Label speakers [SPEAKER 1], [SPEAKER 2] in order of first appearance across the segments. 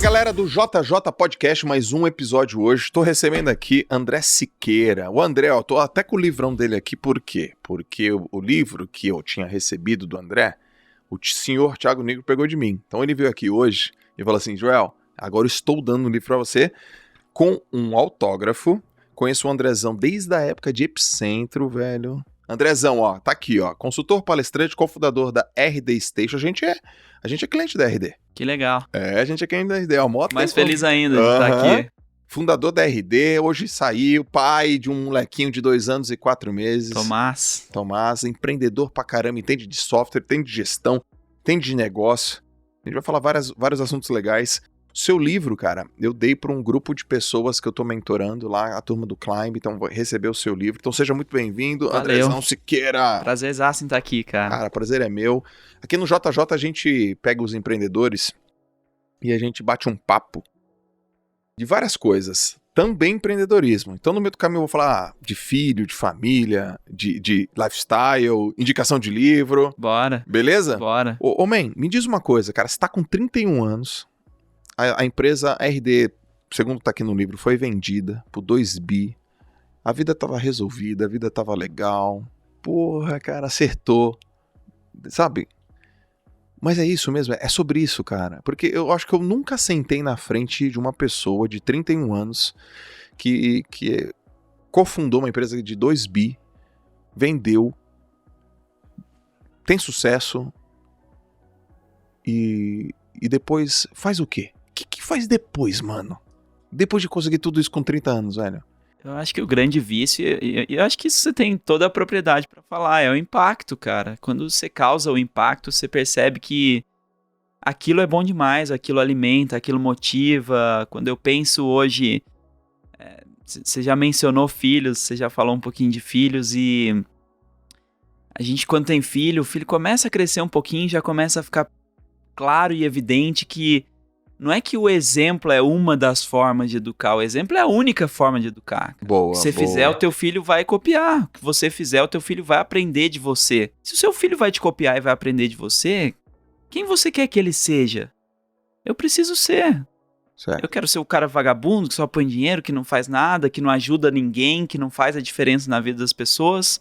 [SPEAKER 1] Galera do JJ Podcast, mais um episódio hoje. Estou recebendo aqui André Siqueira. O André, ó, tô até com o livrão dele aqui, por quê? Porque o livro que eu tinha recebido do André, o senhor Thiago Negro pegou de mim. Então ele veio aqui hoje e falou assim: Joel, agora eu estou dando um livro para você com um autógrafo. Conheço o Andrezão desde a época de Epicentro, velho. Andrezão, ó, tá aqui, ó. Consultor, palestrante, cofundador da RD Station. A gente é cliente da RD.
[SPEAKER 2] Que legal.
[SPEAKER 1] A gente é cliente da RD. Ó, moto
[SPEAKER 2] mais feliz ainda de estar aqui.
[SPEAKER 1] Fundador da RD, hoje saiu, pai de um molequinho de 2 anos e 4 meses. Tomás, empreendedor pra caramba, entende de software, entende de gestão, entende de negócio. A gente vai falar vários assuntos legais. O seu livro, cara, eu dei para um grupo de pessoas que eu tô mentorando lá, a turma do Climb, então vou receber o seu livro. Então seja muito bem-vindo, Andrezão Siqueira.
[SPEAKER 2] Prazerzaço em estar aqui, cara.
[SPEAKER 1] Cara, prazer é meu. Aqui no JJ a gente pega os empreendedores e a gente bate um papo de várias coisas, também empreendedorismo. Então no meio do caminho eu vou falar de filho, de família, de lifestyle, indicação de livro.
[SPEAKER 2] Bora.
[SPEAKER 1] Beleza?
[SPEAKER 2] Bora.
[SPEAKER 1] Ô, man, me diz uma coisa, cara, você tá com 31 anos, a empresa RD, segundo tá aqui no livro, foi vendida por 2 bi, a vida tava resolvida, a vida tava legal, porra, cara, acertou, sabe? Mas é isso mesmo, é sobre isso, cara. Porque eu acho que eu nunca sentei na frente de uma pessoa de 31 anos que cofundou uma empresa de 2 bi, vendeu, tem sucesso e depois faz o quê? O que faz depois, mano? Depois de conseguir tudo isso com 30 anos, velho?
[SPEAKER 2] Eu acho que o grande vício, e eu acho que isso você tem toda a propriedade pra falar, é o impacto, cara. Quando você causa o impacto, você percebe que aquilo é bom demais, aquilo alimenta, aquilo motiva. Quando eu penso hoje, você já mencionou filhos, você já falou um pouquinho de filhos e a gente quando tem filho, o filho começa a crescer um pouquinho, já começa a ficar claro e evidente que não é que o exemplo é uma das formas de educar, o exemplo é a única forma de educar.
[SPEAKER 1] Boa,
[SPEAKER 2] o que você fizer, o teu filho vai copiar. O que você fizer, o teu filho vai aprender de você. Se o seu filho vai te copiar e vai aprender de você, quem você quer que ele seja? Eu preciso ser.
[SPEAKER 1] Certo.
[SPEAKER 2] Eu quero ser o cara vagabundo que só põe dinheiro, que não faz nada, que não ajuda ninguém, que não faz a diferença na vida das pessoas.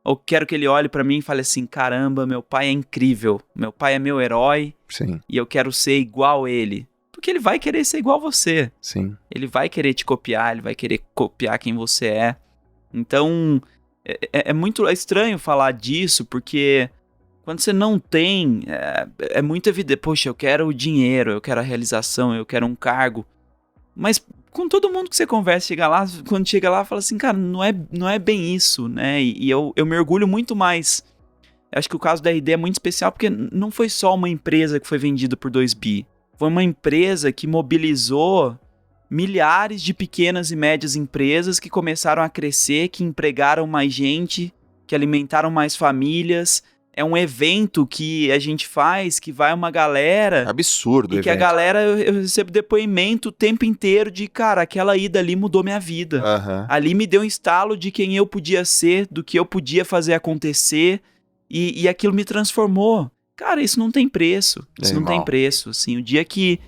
[SPEAKER 2] Ou quero que ele olhe pra mim e fale assim, caramba, meu pai é incrível, meu pai é meu herói.
[SPEAKER 1] Sim.
[SPEAKER 2] E eu quero ser igual ele. Porque ele vai querer ser igual a você.
[SPEAKER 1] Sim.
[SPEAKER 2] Ele vai querer te copiar, ele vai querer copiar quem você é. Então, é muito estranho falar disso, porque quando você não tem, é muito evidente. Poxa, eu quero o dinheiro, eu quero a realização, eu quero um cargo. Mas com todo mundo que você conversa, quando chega lá, fala assim, cara, não é bem isso, né? E eu me orgulho muito mais. Eu acho que o caso da RD é muito especial, porque não foi só uma empresa que foi vendida por 2 bi. Foi uma empresa que mobilizou milhares de pequenas e médias empresas que começaram a crescer, que empregaram mais gente, que alimentaram mais famílias. É um evento que a gente faz, que vai uma galera...
[SPEAKER 1] Absurdo,
[SPEAKER 2] e que a galera, eu recebo depoimento o tempo inteiro de, cara, aquela ida ali mudou minha vida.
[SPEAKER 1] Uhum.
[SPEAKER 2] Ali me deu um estalo de quem eu podia ser, do que eu podia fazer acontecer, e aquilo me transformou. Cara, isso não tem preço. Isso não tem preço, assim. O dia que...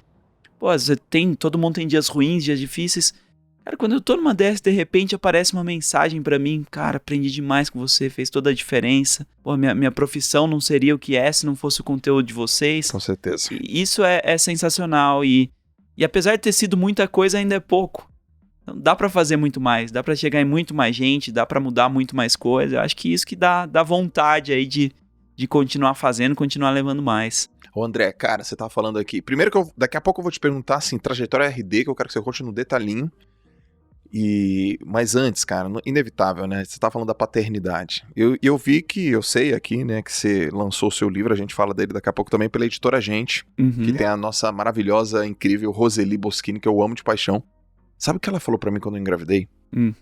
[SPEAKER 2] Pô, todo mundo tem dias ruins, dias difíceis. Cara, quando eu tô numa dessas, de repente aparece uma mensagem pra mim. Cara, aprendi demais com você, fez toda a diferença. Pô, minha profissão não seria o que é se não fosse o conteúdo de vocês.
[SPEAKER 1] Com certeza.
[SPEAKER 2] E isso é sensacional. E apesar de ter sido muita coisa, ainda é pouco. Então, dá pra fazer muito mais. Dá pra chegar em muito mais gente. Dá pra mudar muito mais coisa. Eu acho que isso que dá vontade aí de continuar fazendo, continuar levando mais.
[SPEAKER 1] Ô André, cara, você tava falando aqui. Primeiro que daqui a pouco eu vou te perguntar, assim, trajetória RD, que eu quero que você conte no detalhinho. Mas antes, cara, inevitável, né? Você tá falando da paternidade. Eu vi que, eu sei aqui, né, que você lançou o seu livro, a gente fala dele daqui a pouco também pela editora Gente, que tem a nossa maravilhosa, incrível Roseli Boschini, que eu amo de paixão. Sabe o que ela falou pra mim quando eu engravidei?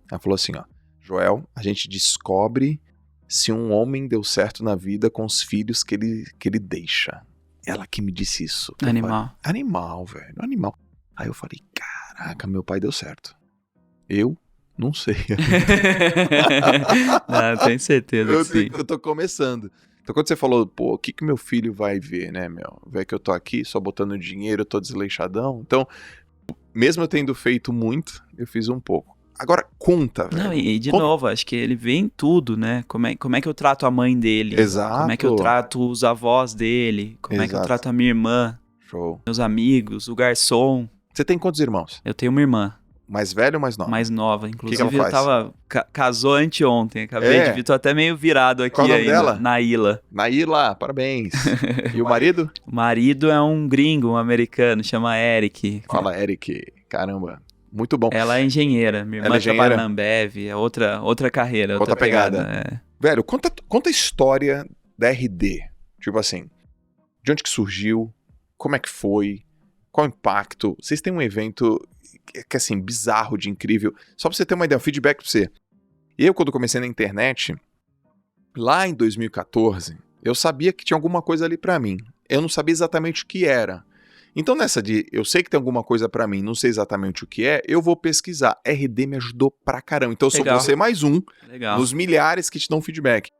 [SPEAKER 1] Ela falou assim, ó, Joel, a gente descobre se um homem deu certo na vida com os filhos que ele deixa. Ela que me disse isso.
[SPEAKER 2] Animal.
[SPEAKER 1] Animal, velho, animal. Aí eu falei, caraca, meu pai deu certo. Eu não sei.
[SPEAKER 2] Não, tenho certeza que sim.
[SPEAKER 1] Eu tô começando. Então quando você falou, pô, o que meu filho vai ver, né, meu? Ver que eu tô aqui só botando dinheiro, eu tô desleixadão. Então, mesmo eu tendo feito muito, eu fiz um pouco. Agora, conta, velho.
[SPEAKER 2] Não, e de novo, acho que ele vê em tudo, né? Como é que eu trato a mãe dele?
[SPEAKER 1] Exato.
[SPEAKER 2] Como é que eu trato os avós dele? Como é que eu trato a minha irmã?
[SPEAKER 1] Show.
[SPEAKER 2] Meus amigos, o garçom.
[SPEAKER 1] Você tem quantos irmãos?
[SPEAKER 2] Eu tenho uma irmã.
[SPEAKER 1] Mais velha ou mais nova?
[SPEAKER 2] Mais nova. Inclusive,
[SPEAKER 1] que ela faz?
[SPEAKER 2] Casou anteontem. Acabei de vir, tô até meio virado aqui.
[SPEAKER 1] Qual o nome
[SPEAKER 2] aí,
[SPEAKER 1] dela?
[SPEAKER 2] Naíla.
[SPEAKER 1] Naíla, parabéns. E o marido?
[SPEAKER 2] O marido é um gringo, um americano, chama Eric.
[SPEAKER 1] Fala, Eric. Caramba, muito bom.
[SPEAKER 2] Ela é engenheira. Minha irmã trabalha na Ambev. É outra carreira, outra pegada.
[SPEAKER 1] Velho, conta a história da RD. Tipo assim, de onde que surgiu? Como é que foi? Qual o impacto? Vocês têm um evento que assim, bizarro de incrível. Só pra você ter uma ideia, um feedback pra você. Eu, quando comecei na internet, lá em 2014, eu sabia que tinha alguma coisa ali pra mim. Eu não sabia exatamente o que era. Então nessa de, eu sei que tem alguma coisa pra mim, não sei exatamente o que é, eu vou pesquisar. RD me ajudou pra caramba. Então eu sou você mais um, nos milhares que te dão feedback.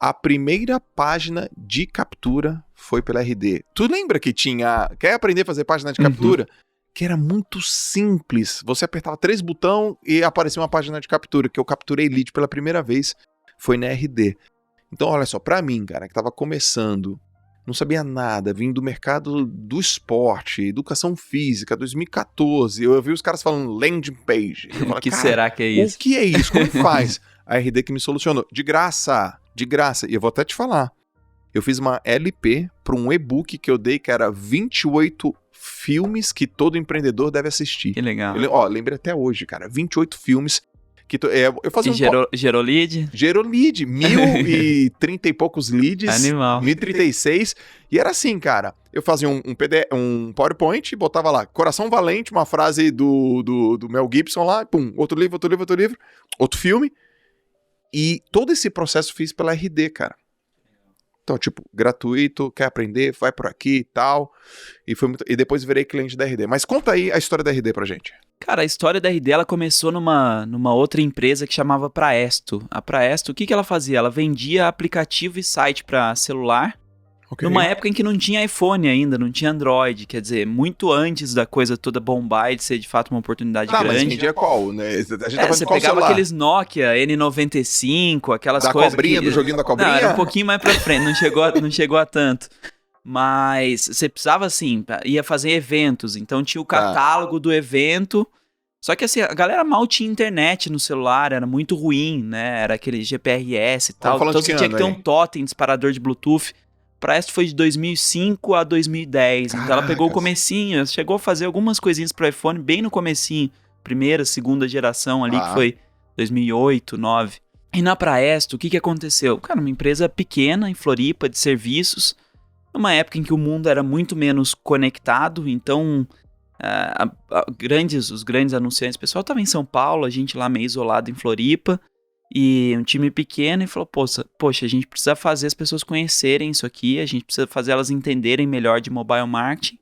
[SPEAKER 1] A primeira página de captura foi pela RD. Tu lembra que tinha... Quer aprender a fazer página de captura? Que era muito simples. Você apertava 3 botões e aparecia uma página de captura, que eu capturei lead pela primeira vez, foi na RD. Então, olha só, pra mim, cara, que tava começando, não sabia nada, vim do mercado do esporte, educação física, 2014, eu vi os caras falando landing page. Eu falei,
[SPEAKER 2] que será que é isso?
[SPEAKER 1] O que é isso? Como faz? A RD que me solucionou. De graça. E eu vou até te falar. Eu fiz uma LP para um e-book que eu dei, que era 28 filmes que todo empreendedor deve assistir.
[SPEAKER 2] Que legal.
[SPEAKER 1] Lembrei até hoje, cara. 28 filmes que eu fazia
[SPEAKER 2] gerou lead?
[SPEAKER 1] Gerou lead. 1.030 e poucos leads.
[SPEAKER 2] Animal.
[SPEAKER 1] 1.036. E era assim, cara. Eu fazia um um PowerPoint, botava lá, Coração Valente, uma frase do Mel Gibson lá, pum, outro livro, outro filme. E todo esse processo fiz pela RD, cara. Então, tipo, gratuito, quer aprender, vai por aqui e tal. E depois virei cliente da RD. Mas conta aí a história da RD pra gente.
[SPEAKER 2] Cara, a história da RD, ela começou numa outra empresa que chamava Praesto. A Praesto, o que ela fazia? Ela vendia aplicativo e site pra celular. Okay. Numa época em que não tinha iPhone ainda, não tinha Android, quer dizer, muito antes da coisa toda bombar e de ser de fato uma oportunidade grande.
[SPEAKER 1] Mas vendia qual, né? A gente tá
[SPEAKER 2] você pegava celular? Aqueles Nokia N95, aquelas
[SPEAKER 1] da
[SPEAKER 2] coisas...
[SPEAKER 1] Cobrinha, do joguinho da cobrinha?
[SPEAKER 2] Não, era um pouquinho mais pra frente, não chegou a tanto. Mas você precisava, assim, ia fazer eventos, então tinha o catálogo do evento... Só que assim, a galera mal tinha internet no celular, era muito ruim, né? Era aquele GPRS e tal. Então você tinha que ter um totem, disparador de Bluetooth. Praesto foi de 2005 a 2010, Caracas. Então ela pegou o comecinho, chegou a fazer algumas coisinhas pro iPhone bem no comecinho, primeira, segunda geração ali, que foi 2008, 2009. E na Praesto, o que aconteceu? Cara, uma empresa pequena em Floripa, de serviços, numa época em que o mundo era muito menos conectado, então os grandes anunciantes, o pessoal estava em São Paulo, a gente lá meio isolado em Floripa, e um time pequeno, e falou, poxa, a gente precisa fazer as pessoas conhecerem isso aqui, a gente precisa fazer elas entenderem melhor de mobile marketing.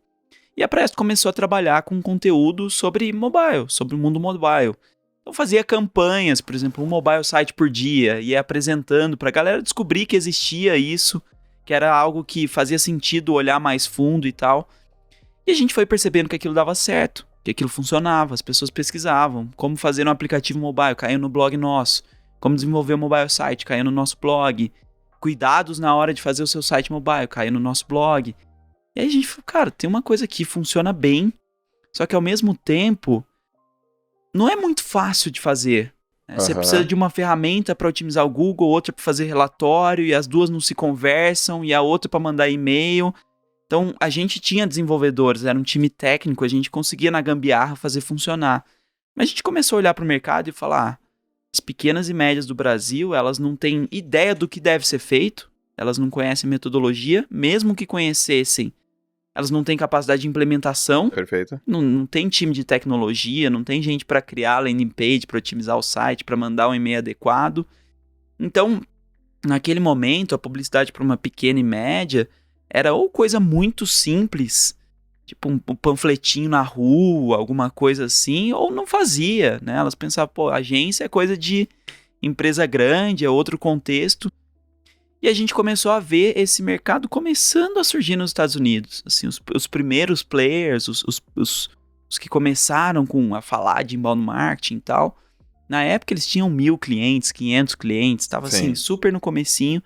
[SPEAKER 2] E a Presto começou a trabalhar com conteúdo sobre mobile, sobre o mundo mobile. Então fazia campanhas, por exemplo, um mobile site por dia, ia apresentando para a galera descobrir que existia isso, que era algo que fazia sentido olhar mais fundo e tal. E a gente foi percebendo que aquilo dava certo, que aquilo funcionava, as pessoas pesquisavam como fazer um aplicativo mobile, caiu no blog nosso. Como desenvolver um mobile site, caiu no nosso blog. Cuidados na hora de fazer o seu site mobile, caiu no nosso blog. E aí a gente falou, cara, tem uma coisa aqui, funciona bem, só que ao mesmo tempo, não é muito fácil de fazer. Né? Você precisa de uma ferramenta para otimizar o Google, outra para fazer relatório, e as duas não se conversam, e a outra para mandar e-mail. Então, a gente tinha desenvolvedores, era um time técnico, a gente conseguia na gambiarra fazer funcionar. Mas a gente começou a olhar para o mercado e falar, as pequenas e médias do Brasil, elas não têm ideia do que deve ser feito, elas não conhecem metodologia, mesmo que conhecessem, elas não têm capacidade de implementação.
[SPEAKER 1] Perfeito.
[SPEAKER 2] Não tem time de tecnologia, não tem gente para criar landing page, para otimizar o site, para mandar um e-mail adequado. Então, naquele momento, a publicidade para uma pequena e média era ou coisa muito simples, tipo um panfletinho na rua, alguma coisa assim, ou não fazia, né? Elas pensavam, agência é coisa de empresa grande, é outro contexto. E a gente começou a ver esse mercado começando a surgir nos Estados Unidos. Assim, os primeiros players, os que começaram a falar de inbound marketing e tal. Na época eles tinham 1.000 clientes, 500 clientes, estava assim, super no comecinho.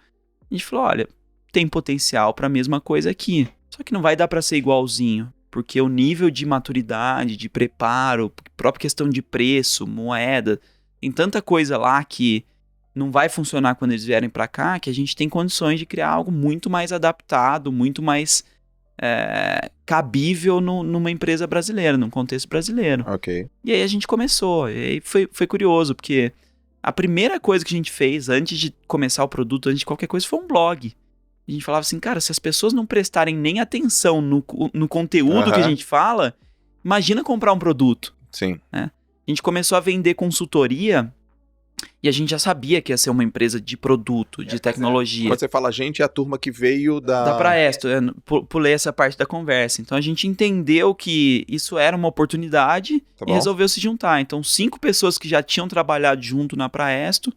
[SPEAKER 2] A gente falou, olha, tem potencial para a mesma coisa aqui. Só que não vai dar para ser igualzinho, porque o nível de maturidade, de preparo, própria questão de preço, moeda, tem tanta coisa lá que não vai funcionar quando eles vierem para cá, que a gente tem condições de criar algo muito mais adaptado, muito mais cabível numa empresa brasileira, num contexto brasileiro.
[SPEAKER 1] Ok.
[SPEAKER 2] E aí a gente começou, e aí foi curioso, porque a primeira coisa que a gente fez antes de começar o produto, antes de qualquer coisa, foi um blog. A gente falava assim, cara, se as pessoas não prestarem nem atenção no conteúdo que a gente fala, imagina comprar um produto.
[SPEAKER 1] Sim.
[SPEAKER 2] Né? A gente começou a vender consultoria e a gente já sabia que ia ser uma empresa de produto, de tecnologia.
[SPEAKER 1] Quando você fala a gente, é a turma que veio
[SPEAKER 2] Da Praesto, pulei essa parte da conversa. Então a gente entendeu que isso era uma oportunidade e resolveu se juntar. Então 5 pessoas que já tinham trabalhado junto na Praesto,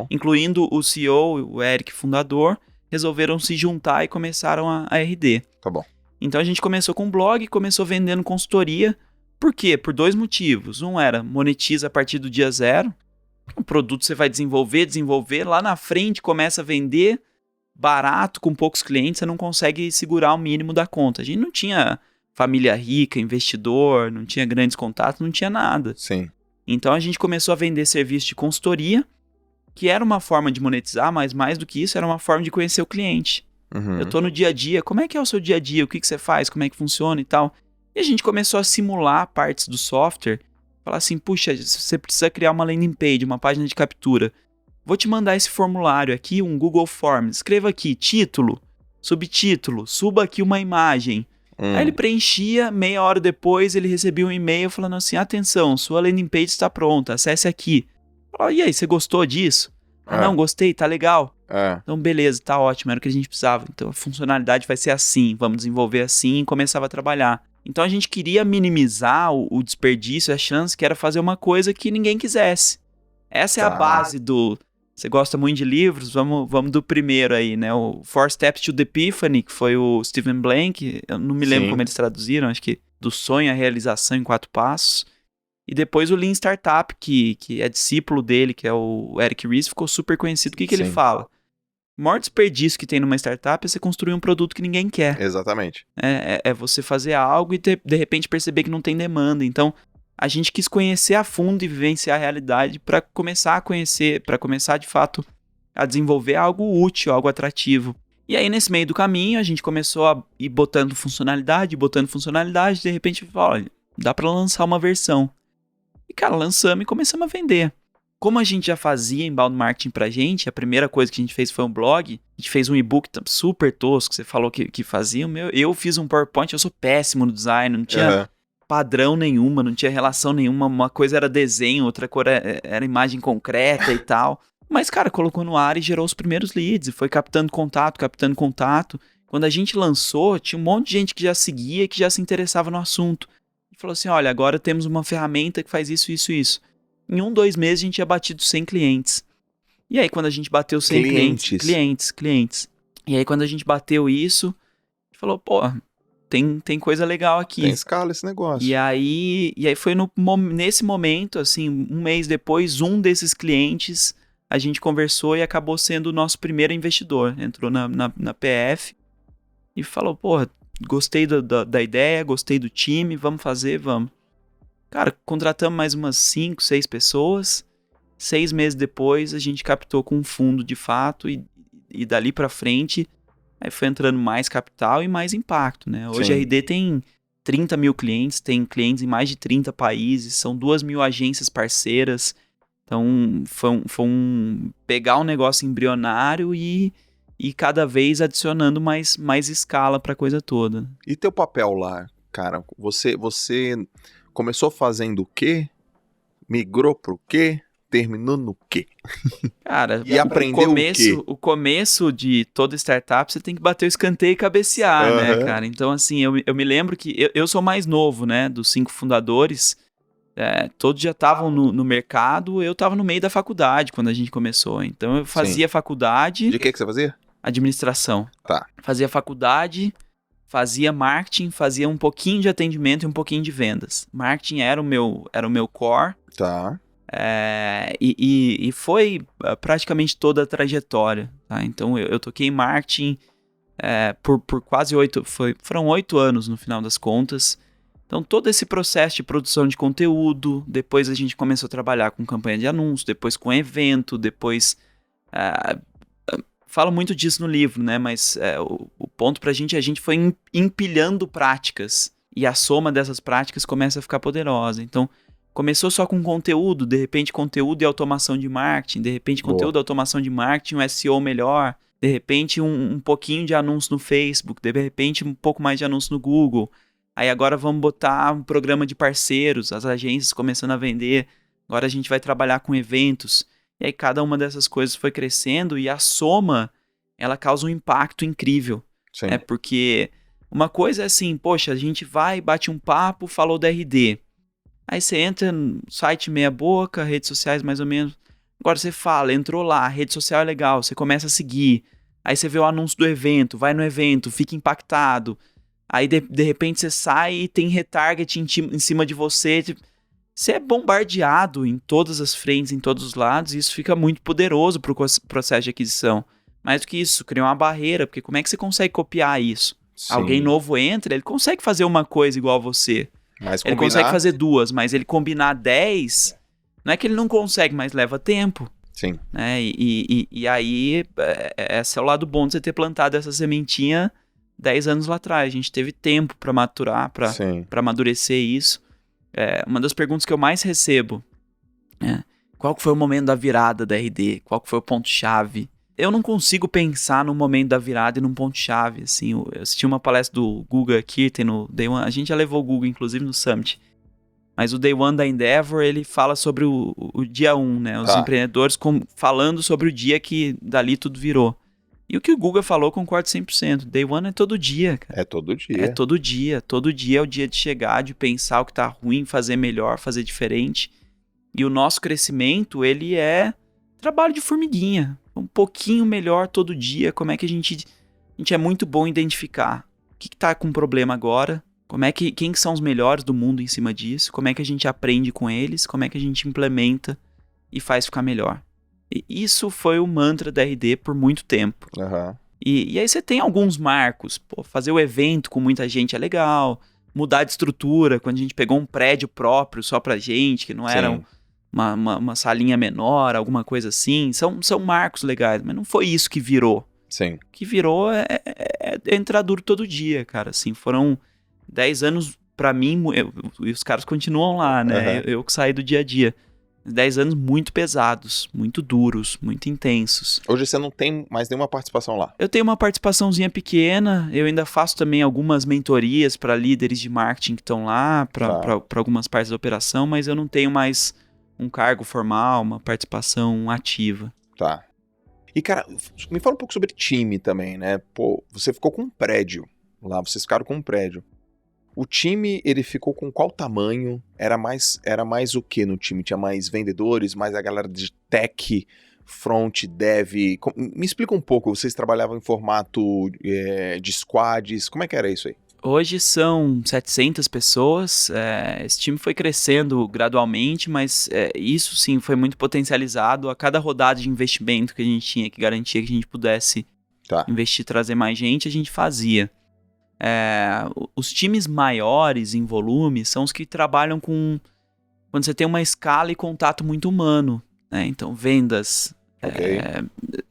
[SPEAKER 2] incluindo o CEO, o Eric, fundador, resolveram se juntar e começaram a RD.
[SPEAKER 1] Tá bom.
[SPEAKER 2] Então a gente começou com um blog, começou vendendo consultoria. Por quê? Por 2 motivos. Um era monetiza a partir do dia 0. Um produto você vai desenvolver, lá na frente começa a vender barato, com poucos clientes, você não consegue segurar o mínimo da conta. A gente não tinha família rica, investidor, não tinha grandes contatos, não tinha nada.
[SPEAKER 1] Sim.
[SPEAKER 2] Então a gente começou a vender serviço de consultoria, que era uma forma de monetizar, mas mais do que isso, era uma forma de conhecer o cliente.
[SPEAKER 1] Uhum.
[SPEAKER 2] Eu tô no dia a dia, como é que é o seu dia a dia, o que você faz, como é que funciona e tal. E a gente começou a simular partes do software, falar assim, puxa, você precisa criar uma landing page, uma página de captura. Vou te mandar esse formulário aqui, um Google Forms. Escreva aqui, título, subtítulo, suba aqui uma imagem. Aí ele preenchia, meia hora depois ele recebia um e-mail falando assim, atenção, sua landing page está pronta, acesse aqui. E aí, você gostou disso? Não, gostei, tá legal. Então beleza, tá ótimo, era o que a gente precisava. Então a funcionalidade vai ser assim, vamos desenvolver assim, e começava a trabalhar. Então a gente queria minimizar o desperdício, a chance que era fazer uma coisa que ninguém quisesse. Essa é a base do... Você gosta muito de livros? Vamos do primeiro aí, né? O Four Steps to the Epiphany, que foi o Stephen Blank. Eu não me lembro como eles traduziram, acho que do sonho à realização em 4 passos. E depois o Lean Startup, que é discípulo dele, que é o Eric Ries, ficou super conhecido. O que ele fala? O maior desperdício que tem numa startup é você construir um produto que ninguém quer.
[SPEAKER 1] Exatamente.
[SPEAKER 2] É você fazer algo e de repente perceber que não tem demanda. Então, a gente quis conhecer a fundo e vivenciar a realidade para começar a conhecer, para começar de fato a desenvolver algo útil, algo atrativo. E aí, nesse meio do caminho, a gente começou a ir botando funcionalidade, de repente, olha, dá para lançar uma versão. E, cara, lançamos e começamos a vender. Como a gente já fazia inbound marketing pra gente, a primeira coisa que a gente fez foi um blog, a gente fez um e-book super tosco, você falou que fazia, eu fiz um PowerPoint, eu sou péssimo no design, não tinha padrão nenhuma, não tinha relação nenhuma, uma coisa era desenho, outra coisa era imagem concreta e tal. Mas, cara, colocou no ar e gerou os primeiros leads, e foi captando contato. Quando a gente lançou, tinha um monte de gente que já seguia e que já se interessava no assunto. E falou assim, olha, agora temos uma ferramenta que faz isso, isso, isso. Em 1-2 meses a gente tinha batido 100 clientes. E aí quando a gente bateu 100 clientes. E aí quando a gente bateu isso, a gente falou, pô, tem coisa legal aqui.
[SPEAKER 1] Tem escala esse negócio.
[SPEAKER 2] E aí foi nesse momento, assim, 1 mês depois, um desses clientes, a gente conversou e acabou sendo o nosso primeiro investidor. Entrou na PF e falou, pô, gostei da ideia, gostei do time, vamos fazer, vamos. Cara, contratamos mais umas 5, 6 pessoas. 6 meses depois, a gente captou com um fundo de fato e dali pra frente, aí foi entrando mais capital e mais impacto, né? Hoje a RD tem 30 mil clientes, tem clientes em mais de 30 países, são 2.000 agências parceiras. Então, foi um pegar um negócio embrionário e cada vez adicionando mais escala pra coisa toda.
[SPEAKER 1] E teu papel lá, cara? Você começou fazendo o quê? Migrou pro quê? Terminou no quê?
[SPEAKER 2] Cara,
[SPEAKER 1] e aprendeu
[SPEAKER 2] o começo de toda startup, você tem que bater o escanteio e cabecear, né, cara? Então, assim, eu me lembro que eu sou mais novo, né, dos 5 fundadores. Todos já estavam no mercado, eu estava no meio da faculdade quando a gente começou. Então, eu fazia faculdade.
[SPEAKER 1] De que você fazia?
[SPEAKER 2] administração.
[SPEAKER 1] Tá.
[SPEAKER 2] Fazia faculdade, fazia marketing, fazia um pouquinho de atendimento e um pouquinho de vendas. Marketing era o meu core.
[SPEAKER 1] Tá.
[SPEAKER 2] E foi praticamente toda a trajetória. Tá? Então eu toquei marketing por quase 4 anos no final das contas. Então todo esse processo de produção de conteúdo, depois a gente começou a trabalhar com campanha de anúncio, depois com evento, depois... falo muito disso no livro, né? Mas o ponto pra gente, a gente foi empilhando práticas. E a soma dessas práticas começa a ficar poderosa. Então, começou só com conteúdo, de repente conteúdo e automação de marketing, de repente conteúdo e automação de marketing, um SEO melhor, de repente um pouquinho de anúncio no Facebook, de repente um pouco mais de anúncio no Google. Aí agora vamos botar um programa de parceiros, as agências começando a vender. Agora a gente vai trabalhar com eventos. E aí cada uma dessas coisas foi crescendo e a soma, ela causa um impacto incrível.
[SPEAKER 1] Sim.
[SPEAKER 2] Porque uma coisa é assim, poxa, a gente vai, bate um papo, falou da RD. Aí você entra no site meia boca, redes sociais mais ou menos. Agora você fala, entrou lá, rede social é legal, você começa a seguir. Aí você vê o anúncio do evento, vai no evento, fica impactado. Aí de repente você sai e tem retarget em cima de você. Você é bombardeado em todas as frentes, em todos os lados, e isso fica muito poderoso para o processo de aquisição. Mais do que isso, cria uma barreira, porque como é que você consegue copiar isso?
[SPEAKER 1] Sim.
[SPEAKER 2] Alguém novo entra, ele consegue fazer uma coisa igual a você.
[SPEAKER 1] Mas
[SPEAKER 2] ele consegue fazer 2, mas ele combinar 10, não é que ele não consegue, mas leva tempo.
[SPEAKER 1] Sim.
[SPEAKER 2] Né? E aí, esse é o lado bom de você ter plantado essa sementinha 10 anos lá atrás. A gente teve tempo para maturar, para amadurecer isso. Uma das perguntas que eu mais recebo é: qual que foi o momento da virada da RD? Qual que foi o ponto-chave? Eu não consigo pensar no momento da virada e num ponto-chave. Assim, eu assisti uma palestra do Guga Kirten no Day One. A gente já levou o Guga, inclusive, no Summit. Mas o Day One da Endeavor, ele fala sobre o dia 1, né? Os empreendedores falando sobre o dia que dali tudo virou. E o que o Guga falou, concordo 100%. Day One é todo dia, cara.
[SPEAKER 1] É todo dia.
[SPEAKER 2] É todo dia. Todo dia é o dia de chegar, de pensar o que tá ruim, fazer melhor, fazer diferente. E o nosso crescimento, ele é trabalho de formiguinha. Um pouquinho melhor todo dia. Como é que a gente é muito bom em identificar o que tá com problema agora, quem que são os melhores do mundo em cima disso, como é que a gente aprende com eles, como é que a gente implementa e faz ficar melhor. E isso foi o mantra da RD por muito tempo.
[SPEAKER 1] Uhum.
[SPEAKER 2] E aí você tem alguns marcos. Fazer o evento com muita gente é legal. Mudar de estrutura, quando a gente pegou um prédio próprio só pra gente, que não era uma salinha menor, alguma coisa assim. São marcos legais, mas não foi isso que virou.
[SPEAKER 1] Sim.
[SPEAKER 2] O que virou é entrar duro todo dia, cara. Assim, foram 10 anos pra mim, e os caras continuam lá, né?
[SPEAKER 1] Uhum.
[SPEAKER 2] Eu que saí do dia a dia. 10 anos muito pesados, muito duros, muito intensos.
[SPEAKER 1] Hoje você não tem mais nenhuma participação lá?
[SPEAKER 2] Eu tenho uma participaçãozinha pequena, eu ainda faço também algumas mentorias para líderes de marketing que estão lá, para algumas partes da operação, mas eu não tenho mais um cargo formal, uma participação ativa.
[SPEAKER 1] Tá. E, cara, me fala um pouco sobre time também, né? Você ficou com um prédio lá, vocês ficaram com um prédio. O time, ele ficou com qual tamanho? Era mais o que no time? Tinha mais vendedores, mais a galera de tech, front, dev? Me explica um pouco, vocês trabalhavam em formato de squads, como é que era isso aí?
[SPEAKER 2] Hoje são 700 pessoas, esse time foi crescendo gradualmente, mas isso sim foi muito potencializado a cada rodada de investimento que a gente tinha, que garantia que a gente pudesse investir, trazer mais gente, a gente fazia. Os times maiores em volume são os que trabalham quando você tem uma escala e contato muito humano, né? Então vendas,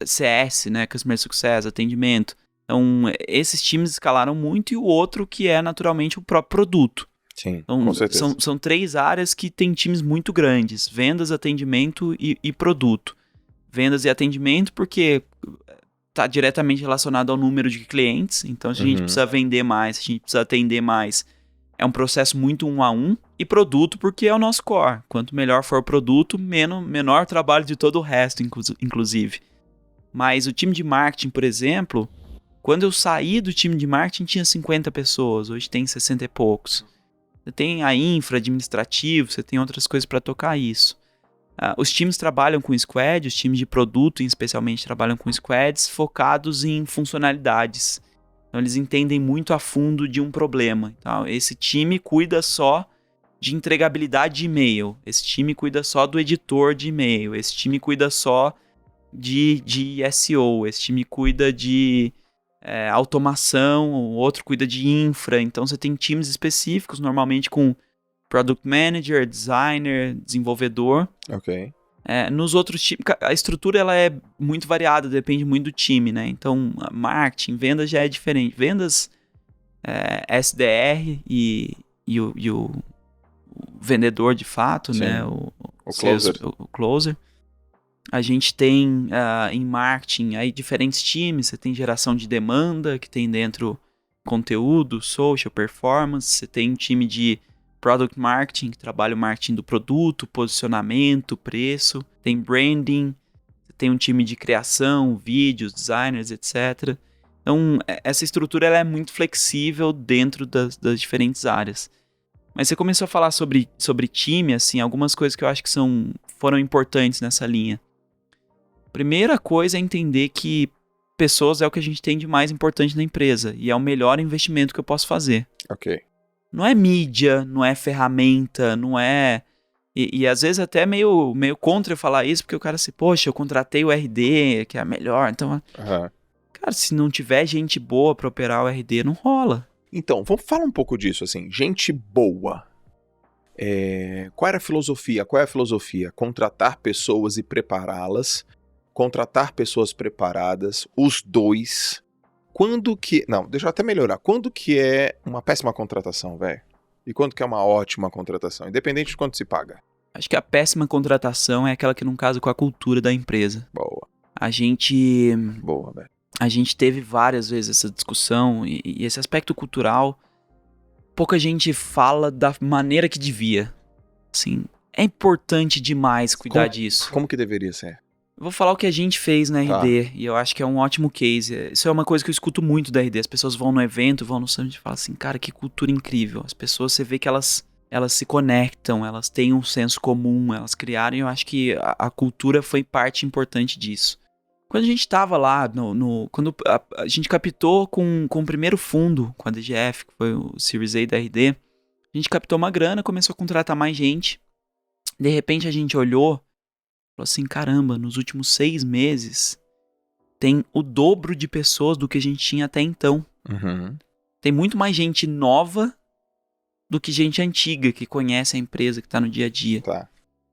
[SPEAKER 2] CS, né? Customer Success, atendimento. Então esses times escalaram muito, e o outro que é naturalmente o próprio produto.
[SPEAKER 1] Sim,
[SPEAKER 2] então,
[SPEAKER 1] com certeza.
[SPEAKER 2] São 3 áreas que tem times muito grandes: vendas, atendimento e produto. Vendas e atendimento porque está diretamente relacionado ao número de clientes. Então, se a gente precisa vender mais, se a gente precisa atender mais, é um processo muito 1 a 1. E produto porque é o nosso core. Quanto melhor for o produto, menor o trabalho de todo o resto, inclusive. Mas o time de marketing, por exemplo, quando eu saí do time de marketing tinha 50 pessoas, hoje tem 60 e poucos. Você tem a infra, administrativo, você tem outras coisas para tocar isso. Os times trabalham com squad, os times de produto especialmente trabalham com squads focados em funcionalidades. Então eles entendem muito a fundo de um problema. Então, esse time cuida só de entregabilidade de e-mail, esse time cuida só do editor de e-mail, esse time cuida só de SEO, esse time cuida de automação, o outro cuida de infra. Então você tem times específicos, normalmente com Product Manager, Designer, Desenvolvedor.
[SPEAKER 1] Ok.
[SPEAKER 2] Nos outros times, a estrutura ela é muito variada, depende muito do time, né? Então, marketing, vendas já é diferente. Vendas, SDR e o vendedor de fato,
[SPEAKER 1] Sim.
[SPEAKER 2] né?
[SPEAKER 1] O closer.
[SPEAKER 2] O closer. A gente tem em marketing aí diferentes times. Você tem geração de demanda, que tem dentro conteúdo, social, performance. Você tem um time de Product Marketing, que trabalha o marketing do produto, posicionamento, preço. Tem branding, tem um time de criação, vídeos, designers, etc. Então, essa estrutura ela é muito flexível dentro das diferentes áreas. Mas você começou a falar sobre time, assim, algumas coisas que eu acho que foram importantes nessa linha. Primeira coisa é entender que pessoas é o que a gente tem de mais importante na empresa e é o melhor investimento que eu posso fazer.
[SPEAKER 1] Ok.
[SPEAKER 2] Não é mídia, não é ferramenta, não é... E às vezes até meio contra eu falar isso, porque o cara assim, poxa, eu contratei o RD, que é a melhor, então... Cara, se não tiver gente boa pra operar o RD, não rola.
[SPEAKER 1] Então, vamos falar um pouco disso, assim, gente boa. Qual era a filosofia? Qual é a filosofia? Contratar pessoas e prepará-las, contratar pessoas preparadas, os dois. Não, deixa eu até melhorar. Quando que é uma péssima contratação, velho? E quando que é uma ótima contratação? Independente de quanto se paga.
[SPEAKER 2] Acho que a péssima contratação é aquela que não casa com a cultura da empresa.
[SPEAKER 1] Boa.
[SPEAKER 2] Boa,
[SPEAKER 1] velho.
[SPEAKER 2] A gente teve várias vezes essa discussão e esse aspecto cultural, pouca gente fala da maneira que devia. Assim, é importante demais cuidar disso.
[SPEAKER 1] Como que deveria ser?
[SPEAKER 2] Eu vou falar o que a gente fez na RD, e eu acho que é um ótimo case. Isso é uma coisa que eu escuto muito da RD. As pessoas vão no evento, vão no summit e falam assim, cara, que cultura incrível. As pessoas, você vê que elas se conectam, elas têm um senso comum, elas criaram, e eu acho que a cultura foi parte importante disso. Quando a gente estava lá, quando a gente captou com o primeiro fundo, com a DGF, que foi o Series A da RD, a gente captou uma grana, começou a contratar mais gente. De repente a gente olhou, falou assim, caramba, nos últimos 6 meses tem o dobro de pessoas do que a gente tinha até então.
[SPEAKER 1] Uhum.
[SPEAKER 2] Tem muito mais gente nova do que gente antiga, que conhece a empresa, que está no dia a dia.
[SPEAKER 1] Tá.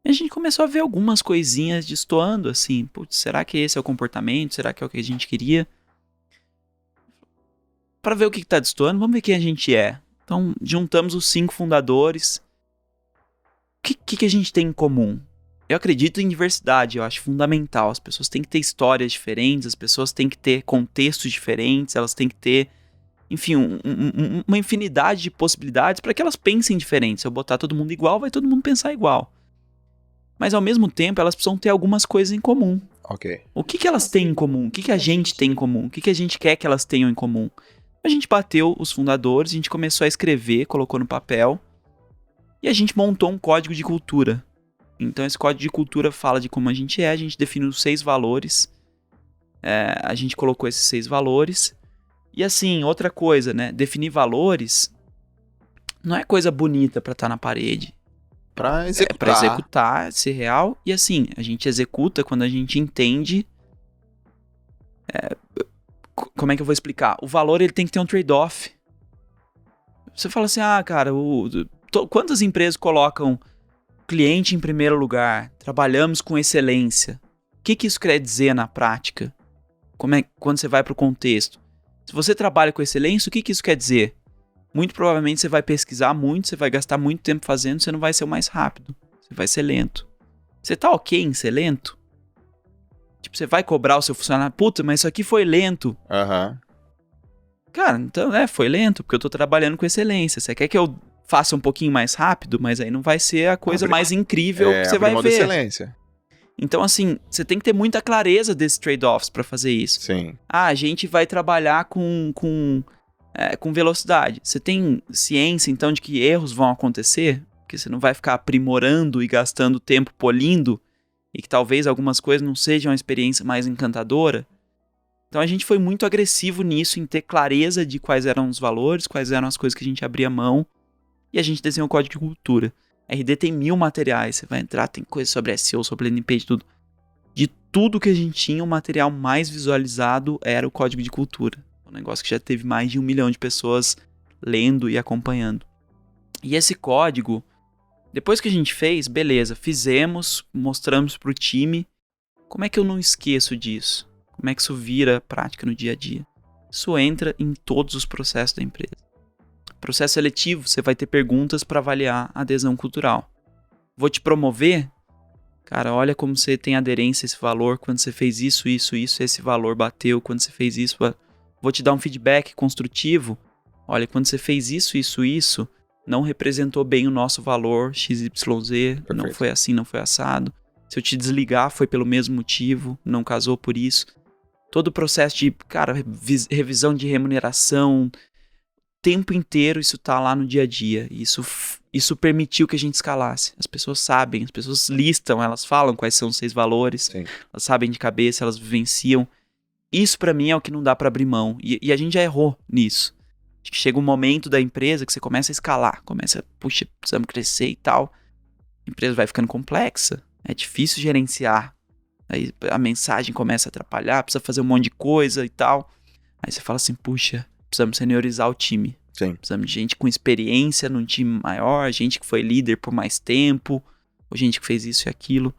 [SPEAKER 2] E a gente começou a ver algumas coisinhas destoando, assim, putz, será que esse é o comportamento? Será que é o que a gente queria? Para ver o que está destoando, vamos ver quem a gente é. Então, juntamos os 5 fundadores. O que a gente tem em comum? Eu acredito em diversidade, eu acho fundamental. As pessoas têm que ter histórias diferentes, as pessoas têm que ter contextos diferentes, elas têm que ter, enfim, uma infinidade de possibilidades para que elas pensem diferente. Se eu botar todo mundo igual, vai todo mundo pensar igual. Mas ao mesmo tempo, elas precisam ter algumas coisas em comum.
[SPEAKER 1] Ok.
[SPEAKER 2] O que elas têm em comum? O que a gente tem em comum? O que a gente quer que elas tenham em comum? A gente bateu os fundadores, a gente começou a escrever, colocou no papel, e a gente montou um código de cultura. Então esse código de cultura fala de como a gente definiu os 6 valores, a gente colocou esses 6 valores, e assim, outra coisa, né, definir valores não é coisa bonita pra estar na parede.
[SPEAKER 1] Pra executar.
[SPEAKER 2] É pra executar, ser real, e assim, a gente executa quando a gente entende, como é que eu vou explicar? O valor ele tem que ter um trade-off. Você fala assim, cara, quantas empresas colocam cliente em primeiro lugar, trabalhamos com excelência? O que isso quer dizer na prática? Quando você vai para o contexto? Se você trabalha com excelência, o que isso quer dizer? Muito provavelmente você vai pesquisar muito, você vai gastar muito tempo fazendo, você não vai ser o mais rápido, você vai ser lento. Você tá ok em ser lento? Tipo, você vai cobrar o seu funcionário, puta, mas isso aqui foi lento.
[SPEAKER 1] Aham.
[SPEAKER 2] Cara, então, foi lento, porque eu tô trabalhando com excelência. Você quer que eu faça um pouquinho mais rápido, mas aí não vai ser a coisa mais incrível que você vai ver.
[SPEAKER 1] Excelência.
[SPEAKER 2] Então, assim, você tem que ter muita clareza desses trade-offs pra fazer isso.
[SPEAKER 1] Sim.
[SPEAKER 2] A gente vai trabalhar com velocidade. Você tem ciência, então, de que erros vão acontecer? Porque você não vai ficar aprimorando e gastando tempo polindo e que talvez algumas coisas não sejam a experiência mais encantadora. Então a gente foi muito agressivo nisso, em ter clareza de quais eram os valores, quais eram as coisas que a gente abria mão, e a gente desenhou o código de cultura. A RD tem 1000 materiais, você vai entrar, tem coisa sobre SEO, sobre landing page, tudo. De tudo que a gente tinha, o material mais visualizado era o código de cultura. Um negócio que já teve mais de 1 milhão de pessoas lendo e acompanhando. E esse código, depois que a gente fez, beleza, fizemos, mostramos pro time. Como é que eu não esqueço disso? Como é que isso vira prática no dia a dia? Isso entra em todos os processos da empresa. Processo seletivo, você vai ter perguntas para avaliar a adesão cultural. Vou te promover? Cara, olha como você tem aderência a esse valor. Quando você fez isso, esse valor bateu. Quando você fez isso, vou te dar um feedback construtivo. Olha, quando você fez isso, não representou bem o nosso valor XYZ. Perfeito. Não foi assim, não foi assado. Se eu te desligar, foi pelo mesmo motivo, não casou por isso. Todo o processo de, cara, revisão de remuneração, tempo inteiro isso tá lá no dia a dia. Isso permitiu que a gente escalasse. As pessoas sabem, as pessoas listam, elas falam quais são os 6 valores, Sim. Elas sabem de cabeça, elas vivenciam. Isso pra mim é o que não dá pra abrir mão. E a gente já errou nisso. Acho que chega um momento da empresa que você começa a escalar, puxa, precisamos crescer e tal. A empresa vai ficando complexa, é difícil gerenciar. Aí a mensagem começa a atrapalhar, precisa fazer um monte de coisa e tal. Aí você fala assim, puxa, precisamos seniorizar o time.
[SPEAKER 1] Sim.
[SPEAKER 2] Precisamos de gente com experiência num time maior, gente que foi líder por mais tempo, ou gente que fez isso e aquilo.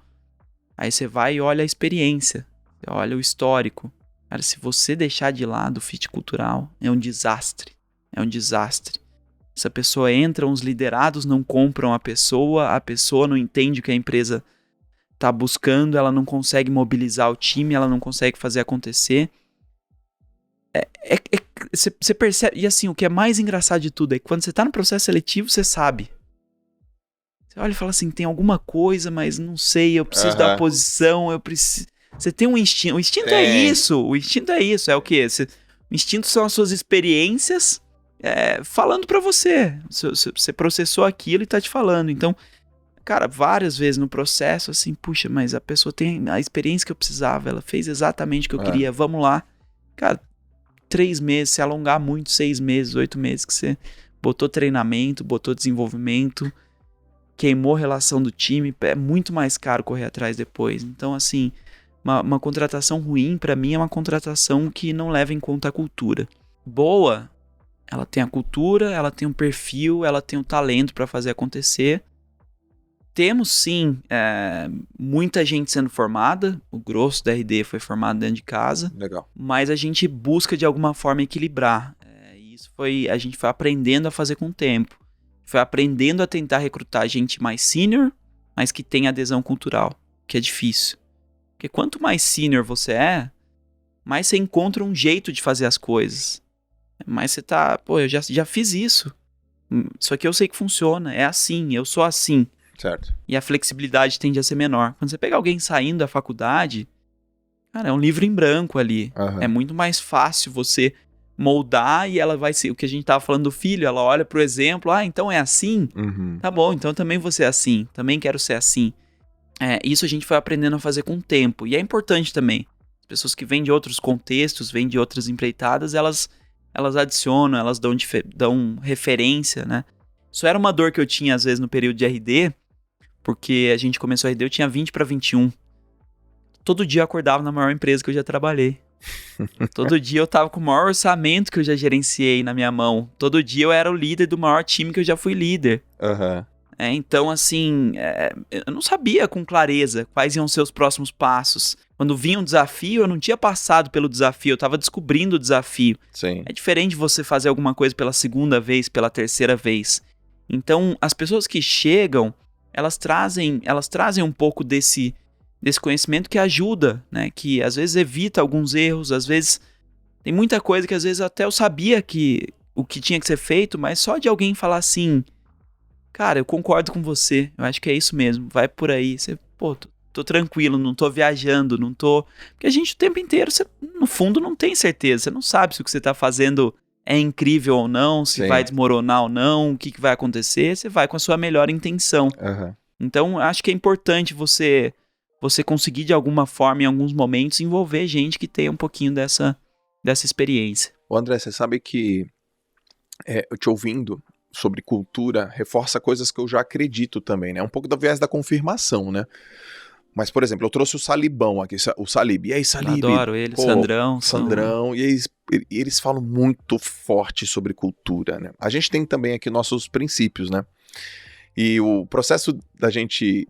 [SPEAKER 2] Aí você vai e olha a experiência, você olha o histórico. Cara, se você deixar de lado o fit cultural, é um desastre. É um desastre. Essa pessoa entra, os liderados não compram a pessoa não entende o que a empresa está buscando, ela não consegue mobilizar o time, ela não consegue fazer acontecer. Você percebe, e assim, o que é mais engraçado de tudo é que quando você está no processo seletivo, você sabe. Você olha e fala assim, tem alguma coisa, mas não sei, eu preciso da posição, eu preciso... Você tem um instinto, o instinto é isso, é o quê? O instinto são as suas experiências falando pra você. Você processou aquilo e tá te falando, então... Cara, várias vezes no processo, assim, puxa, mas a pessoa tem a experiência que eu precisava, ela fez exatamente o que eu queria, vamos lá. Cara, 3 meses, se alongar muito, 6 meses, 8 meses, que você botou treinamento, botou desenvolvimento, queimou a relação do time, é muito mais caro correr atrás depois. Então, assim, uma contratação ruim, pra mim, é uma contratação que não leva em conta a cultura. Boa, ela tem a cultura, ela tem um perfil, ela tem um talento pra fazer acontecer. Temos, sim, muita gente sendo formada. O grosso da RD foi formado dentro de casa.
[SPEAKER 1] Legal.
[SPEAKER 2] Mas a gente busca, de alguma forma, equilibrar. A gente foi aprendendo a fazer com o tempo. Foi aprendendo a tentar recrutar gente mais sênior, mas que tem adesão cultural, que é difícil. Porque quanto mais sênior você é, mais você encontra um jeito de fazer as coisas. Mais você tá... Pô, eu já fiz isso. Isso aqui eu sei que funciona. É assim, eu sou assim.
[SPEAKER 1] Certo.
[SPEAKER 2] E a flexibilidade tende a ser menor. Quando você pega alguém saindo da faculdade, cara, é um livro em branco ali.
[SPEAKER 1] Uhum.
[SPEAKER 2] É muito mais fácil você moldar e ela vai ser... O que a gente tava falando do filho, ela olha pro exemplo, então é assim?
[SPEAKER 1] Uhum.
[SPEAKER 2] Tá bom, então também vou ser assim. Também quero ser assim. Isso a gente foi aprendendo a fazer com o tempo. E é importante também. As pessoas que vêm de outros contextos, vêm de outras empreitadas, elas adicionam, elas dão referência, né? Isso era uma dor que eu tinha, às vezes, no período de RD, porque a gente começou a RD, eu tinha 20 para 21. Todo dia eu acordava na maior empresa que eu já trabalhei. Todo dia eu tava com o maior orçamento que eu já gerenciei na minha mão. Todo dia eu era o líder do maior time que eu já fui líder.
[SPEAKER 1] Uhum.
[SPEAKER 2] Então, assim, eu não sabia com clareza quais iam ser os próximos passos. Quando vinha um desafio, eu não tinha passado pelo desafio, eu tava descobrindo o desafio.
[SPEAKER 1] Sim.
[SPEAKER 2] É diferente você fazer alguma coisa pela segunda vez, pela terceira vez. Então, as pessoas que chegam, elas trazem um pouco desse conhecimento que ajuda, né? Que às vezes evita alguns erros, às vezes tem muita coisa que às vezes até eu sabia que o que tinha que ser feito, mas só de alguém falar assim, cara, eu concordo com você, eu acho que é isso mesmo, vai por aí, você, tô tranquilo, não tô viajando, não tô... Porque a gente o tempo inteiro, você, no fundo, não tem certeza, você não sabe se o que você tá fazendo é incrível ou não, se vai desmoronar ou não, o que vai acontecer, você vai com a sua melhor intenção.
[SPEAKER 1] Uhum.
[SPEAKER 2] Então, acho que é importante você você conseguir de alguma forma, em alguns momentos, envolver gente que tenha um pouquinho dessa experiência.
[SPEAKER 1] Ô André, você sabe que eu te ouvindo sobre cultura reforça coisas que eu já acredito também, né? Um pouco do viés da confirmação, né? Mas, por exemplo, eu trouxe o Salibão aqui, o Salib. E aí, Salib?
[SPEAKER 2] Adoro ele,
[SPEAKER 1] Pô,
[SPEAKER 2] Sandrão.
[SPEAKER 1] Sandrão. E eles falam muito forte sobre cultura, né? A gente tem também aqui nossos princípios, né? E o processo da gente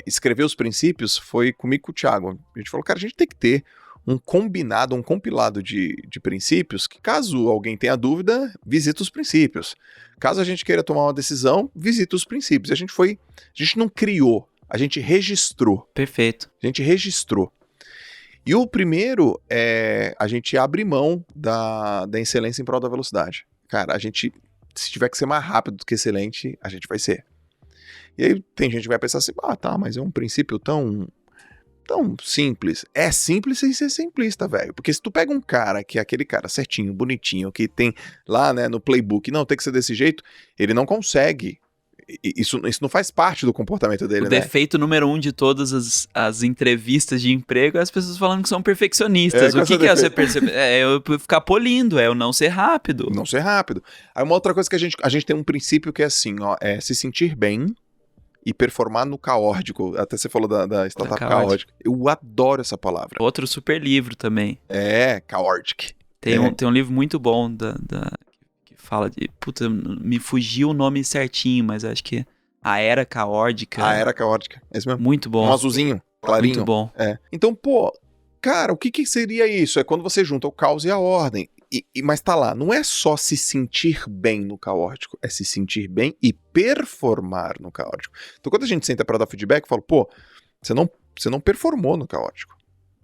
[SPEAKER 1] escrever os princípios foi comigo e com o Thiago. A gente falou, cara, a gente tem que ter um combinado, um compilado de princípios que, caso alguém tenha dúvida, visita os princípios. Caso a gente queira tomar uma decisão, visita os princípios. A gente não criou, a gente registrou.
[SPEAKER 2] Perfeito.
[SPEAKER 1] A gente registrou. E o primeiro é a gente abre mão da excelência em prol da velocidade. Cara, a gente, se tiver que ser mais rápido do que excelente, a gente vai ser. E aí tem gente que vai pensar assim, tá, mas é um princípio tão simples. É simples sem ser simplista, velho. Porque se tu pega um cara que é aquele cara certinho, bonitinho, que tem lá, né, no playbook, não, tem que ser desse jeito, ele não consegue. Isso não faz parte do comportamento dele,
[SPEAKER 2] o
[SPEAKER 1] né?
[SPEAKER 2] defeito número 1 de todas as entrevistas de emprego é as pessoas falando que são perfeccionistas. O que é você perceber? É eu ficar polindo, é eu não ser rápido.
[SPEAKER 1] Não ser rápido. Aí uma outra coisa que a gente tem um princípio que é assim, ó, é se sentir bem e performar no caórdico. Até você falou da startup caórdica. Eu adoro essa palavra.
[SPEAKER 2] Outro super livro também.
[SPEAKER 1] Caórdic.
[SPEAKER 2] Tem um livro muito bom que fala de... Puta, me fugiu o nome certinho, mas acho que A Era Caórdica.
[SPEAKER 1] A Era Caórdica, é isso mesmo.
[SPEAKER 2] Muito bom.
[SPEAKER 1] Um azulzinho, clarinho.
[SPEAKER 2] Muito bom.
[SPEAKER 1] Então, pô, cara, o que seria isso? É quando você junta o caos e a ordem. Mas tá lá, não é só se sentir bem no caótico, é se sentir bem e performar no caótico. Então quando a gente senta pra dar feedback, eu falo, pô, você não performou no caótico.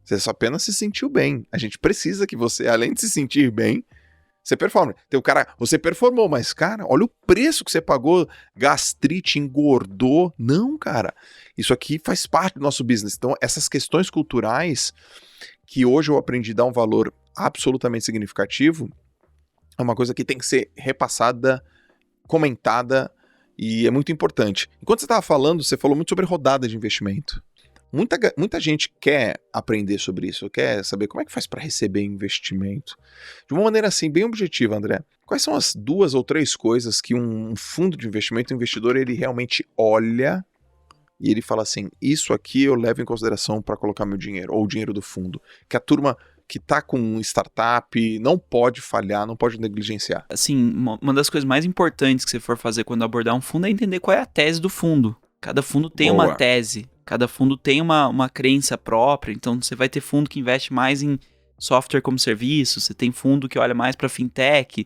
[SPEAKER 1] Você só apenas se sentiu bem. A gente precisa que você, além de se sentir bem, você performe. Tem o cara, você performou, mas cara, olha o preço que você pagou, gastrite, engordou. Não, cara, isso aqui faz parte do nosso business. Então essas questões culturais que hoje eu aprendi a dar um valor absolutamente significativo, é uma coisa que tem que ser repassada, comentada, e é muito importante. Enquanto você estava falando, você falou muito sobre rodada de investimento. Muita gente quer aprender sobre isso, quer saber como é que faz para receber investimento. De uma maneira assim, bem objetiva, André. Quais são as 2 ou 3 coisas que um fundo de investimento, um investidor, ele realmente olha e ele fala assim, isso aqui eu levo em consideração para colocar meu dinheiro, ou o dinheiro do fundo. Que a turma que tá com startup não pode falhar, não pode negligenciar.
[SPEAKER 2] Assim, uma das coisas mais importantes que você for fazer quando abordar um fundo é entender qual é a tese do fundo. Cada fundo tem uma tese, cada fundo tem uma crença própria, então você vai ter fundo que investe mais em software como serviço, você tem fundo que olha mais para fintech,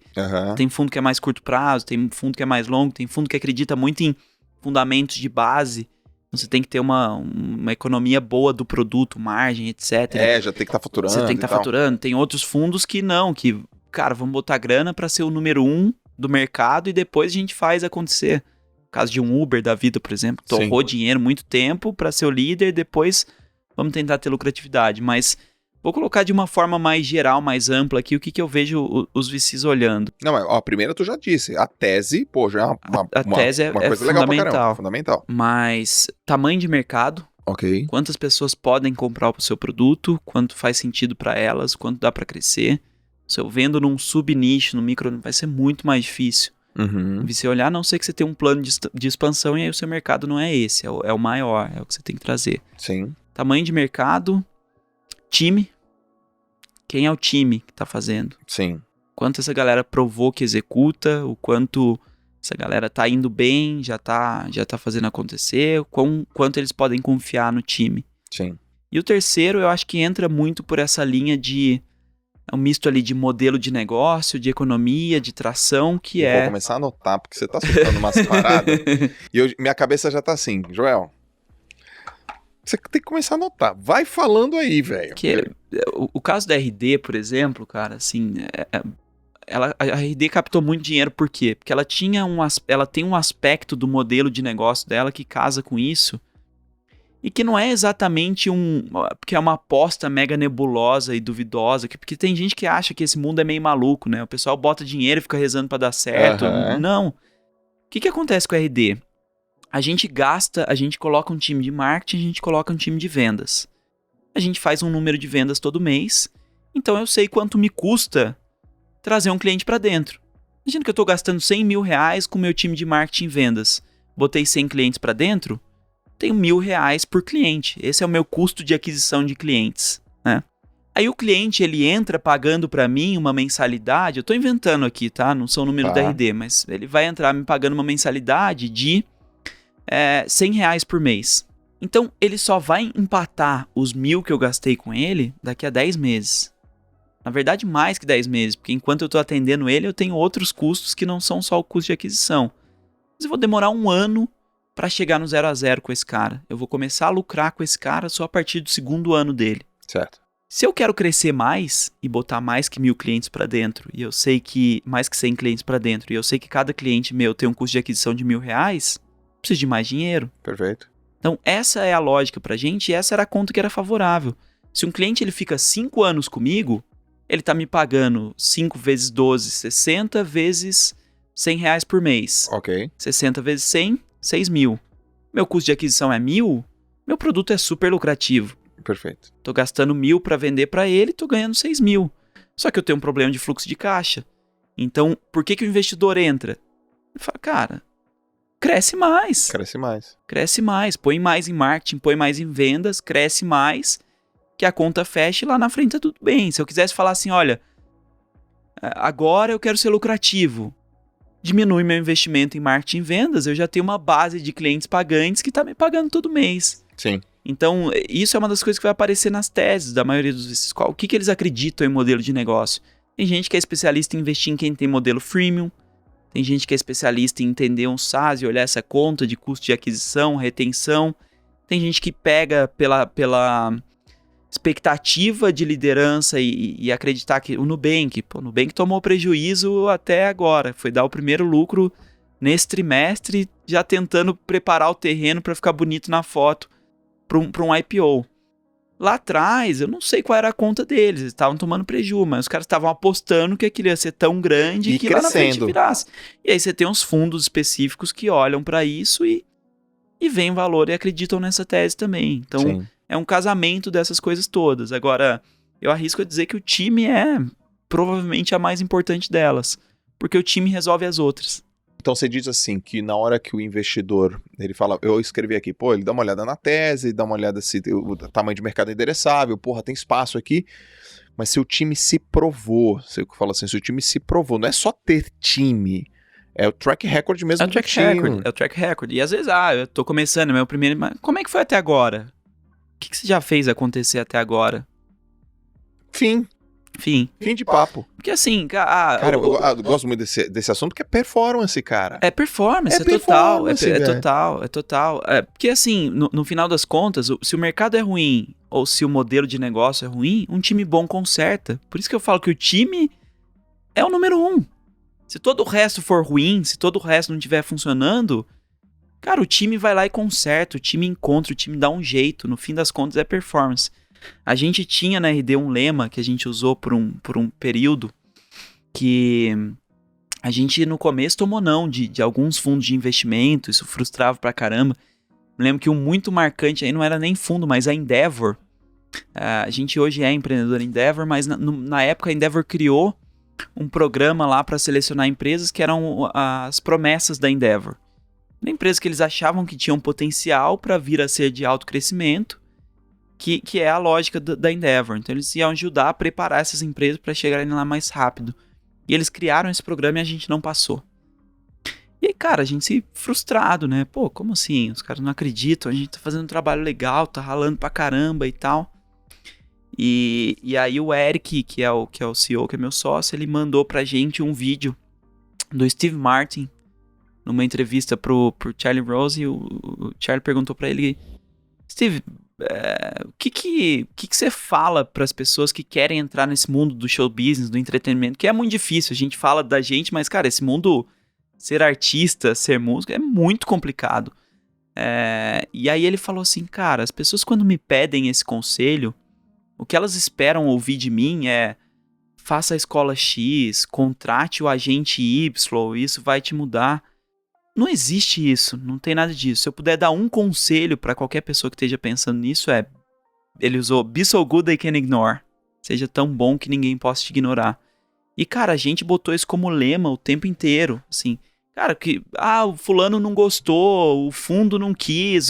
[SPEAKER 2] tem fundo que é mais curto prazo, tem fundo que é mais longo, tem fundo que acredita muito em fundamentos de base. Você tem que ter uma economia boa do produto, margem, etc.
[SPEAKER 1] Já tem que estar faturando.
[SPEAKER 2] Você tem que estar faturando. Tem outros fundos que não, que, cara, vamos botar grana para ser o número 1 do mercado e depois a gente faz acontecer. No caso de um Uber da vida, por exemplo, torrou dinheiro muito tempo para ser o líder, depois vamos tentar ter lucratividade. Mas vou colocar de uma forma mais geral, mais ampla aqui, o que eu vejo os VCs olhando.
[SPEAKER 1] Não, mas a primeira tu já disse, a tese, pô, já é uma
[SPEAKER 2] tese é
[SPEAKER 1] coisa legal pra caramba, fundamental.
[SPEAKER 2] Mas tamanho de mercado, quantas pessoas podem comprar o seu produto, quanto faz sentido para elas, quanto dá para crescer. Se eu vendo num sub-nicho, no micro, vai ser muito mais difícil. Você olhar, a não ser que você tenha um plano de expansão e aí o seu mercado não é esse, é o maior, é o que você tem que trazer.
[SPEAKER 1] Sim.
[SPEAKER 2] Tamanho de mercado, time. Quem é o time que tá fazendo?
[SPEAKER 1] Sim.
[SPEAKER 2] Quanto essa galera provou que executa, o quanto essa galera tá indo bem, já tá fazendo acontecer, quanto eles podem confiar no time.
[SPEAKER 1] Sim.
[SPEAKER 2] E o terceiro, eu acho que entra muito por essa linha de... É um misto ali de modelo de negócio, de economia, de tração, que
[SPEAKER 1] eu vou começar a anotar, porque você tá soltando umas paradas. E minha cabeça já tá assim, Joel... Você tem que começar a anotar. Vai falando aí, velho.
[SPEAKER 2] O caso da RD, por exemplo, cara, assim, a RD captou muito dinheiro, por quê? Porque ela tem um aspecto do modelo de negócio dela que casa com isso e que não é exatamente porque é uma aposta mega nebulosa e duvidosa, porque tem gente que acha que esse mundo é meio maluco, né? O pessoal bota dinheiro e fica rezando pra dar certo. Não. O que acontece com a RD? a gente coloca um time de marketing, a gente coloca um time de vendas. A gente faz um número de vendas todo mês, então eu sei quanto me custa trazer um cliente para dentro. Imagina que eu estou gastando 100 mil reais com o meu time de marketing e vendas. Botei 100 clientes para dentro, tenho 1.000 reais por cliente. Esse é o meu custo de aquisição de clientes, né? Aí o cliente, ele entra pagando para mim uma mensalidade, eu estou inventando aqui, tá? Não sou o número da RD, mas ele vai entrar me pagando uma mensalidade de 100 reais por mês. Então, ele só vai empatar os 1.000 que eu gastei com ele daqui a 10 meses. Na verdade, mais que 10 meses, porque enquanto eu estou atendendo ele, eu tenho outros custos que não são só o custo de aquisição. Mas eu vou demorar 1 ano para chegar no 0 a 0 com esse cara. Eu vou começar a lucrar com esse cara só a partir do 2º ano dele.
[SPEAKER 1] Certo.
[SPEAKER 2] Se eu quero crescer mais e botar mais que 1.000 clientes para dentro, e eu sei que mais que 100 clientes para dentro, e eu sei que cada cliente meu tem um custo de aquisição de 1.000 reais, preciso de mais dinheiro.
[SPEAKER 1] Perfeito.
[SPEAKER 2] Então, essa é a lógica pra gente e essa era a conta que era favorável. Se um cliente ele fica 5 anos comigo, ele tá me pagando 5 vezes 12, 60 vezes 100 reais por mês.
[SPEAKER 1] Ok.
[SPEAKER 2] 60 vezes 100, 6.000. Meu custo de aquisição é 1.000, meu produto é super lucrativo.
[SPEAKER 1] Perfeito.
[SPEAKER 2] Tô gastando 1.000 para vender para ele, tô ganhando 6.000. Só que eu tenho um problema de fluxo de caixa. Então, por que o investidor entra? Ele fala, cara, cresce mais. Cresce mais. Põe mais em marketing, põe mais em vendas, cresce mais, que a conta feche e lá na frente tá tudo bem. Se eu quisesse falar assim, olha, agora eu quero ser lucrativo, diminui meu investimento em marketing e vendas, eu já tenho uma base de clientes pagantes que tá me pagando todo mês.
[SPEAKER 1] Sim.
[SPEAKER 2] Então, isso é uma das coisas que vai aparecer nas teses da maioria dos VCs. O que eles acreditam em modelo de negócio? Tem gente que é especialista em investir em quem tem modelo freemium. Tem gente que é especialista em entender um SaaS e olhar essa conta de custo de aquisição, retenção. Tem gente que pega pela expectativa de liderança e acreditar que o Nubank tomou prejuízo até agora. Foi dar o primeiro lucro nesse trimestre, já tentando preparar o terreno para ficar bonito na foto para um IPO. Lá atrás, eu não sei qual era a conta deles, eles estavam tomando prejuízo, mas os caras estavam apostando que aquilo ia ser tão grande e que lá na frente virasse. E aí você tem uns fundos específicos que olham para isso e veem valor e acreditam nessa tese também. Então, sim, é um casamento dessas coisas todas. Agora, eu arrisco a dizer que o time é provavelmente a mais importante delas, porque o time resolve as outras.
[SPEAKER 1] Então você diz assim, que na hora que o investidor, ele fala, eu escrevi aqui, ele dá uma olhada na tese, dá uma olhada se o tamanho de mercado é endereçável, tem espaço aqui, mas se o time se provou, se o time se provou, não é só ter time, é o track record mesmo do time.
[SPEAKER 2] É o track record, e às vezes, eu tô começando, meu primeiro, mas como é que foi até agora? O que você já fez acontecer até agora?
[SPEAKER 1] Fim de papo.
[SPEAKER 2] Porque assim,
[SPEAKER 1] cara, eu gosto muito desse assunto, que é performance, cara.
[SPEAKER 2] É performance, total. Porque assim, no final das contas, se o mercado é ruim ou se o modelo de negócio é ruim, um time bom conserta. Por isso que eu falo que o time é o número 1. Se todo o resto for ruim, se todo o resto não estiver funcionando, cara, o time vai lá e conserta, o time encontra, o time dá um jeito. No fim das contas é performance. A gente tinha na RD um lema que a gente usou por um período, que a gente no começo tomou não de alguns fundos de investimento, isso frustrava pra caramba. Me lembro que um muito marcante aí não era nem fundo, mas a Endeavor. A gente hoje é empreendedor Endeavor, mas na época a Endeavor criou um programa lá para selecionar empresas que eram as promessas da Endeavor. Uma empresa que eles achavam que tinham potencial para vir a ser de alto crescimento, que é a lógica da Endeavor. Então eles iam ajudar a preparar essas empresas para chegarem lá mais rápido. E eles criaram esse programa e a gente não passou. E aí, cara, a gente se frustrado, né? Como assim? Os caras não acreditam, a gente tá fazendo um trabalho legal, tá ralando pra caramba e tal. E aí o Eric, que é o CEO, que é meu sócio, ele mandou pra gente um vídeo do Steve Martin, numa entrevista pro Charlie Rose, e o Charlie perguntou pra ele, Steve, o que você fala para as pessoas que querem entrar nesse mundo do show business, do entretenimento, que é muito difícil, a gente fala da gente, mas, cara, esse mundo, ser artista, ser músico, é muito complicado. E aí ele falou assim, cara, as pessoas quando me pedem esse conselho, o que elas esperam ouvir de mim é, faça a escola X, contrate o agente Y, isso vai te mudar. Não existe isso, não tem nada disso. Se eu puder dar um conselho pra qualquer pessoa que esteja pensando nisso ele usou be so good they can ignore. Seja tão bom que ninguém possa te ignorar. E, cara, a gente botou isso como lema o tempo inteiro, assim. Cara, o fulano não gostou, o fundo não quis,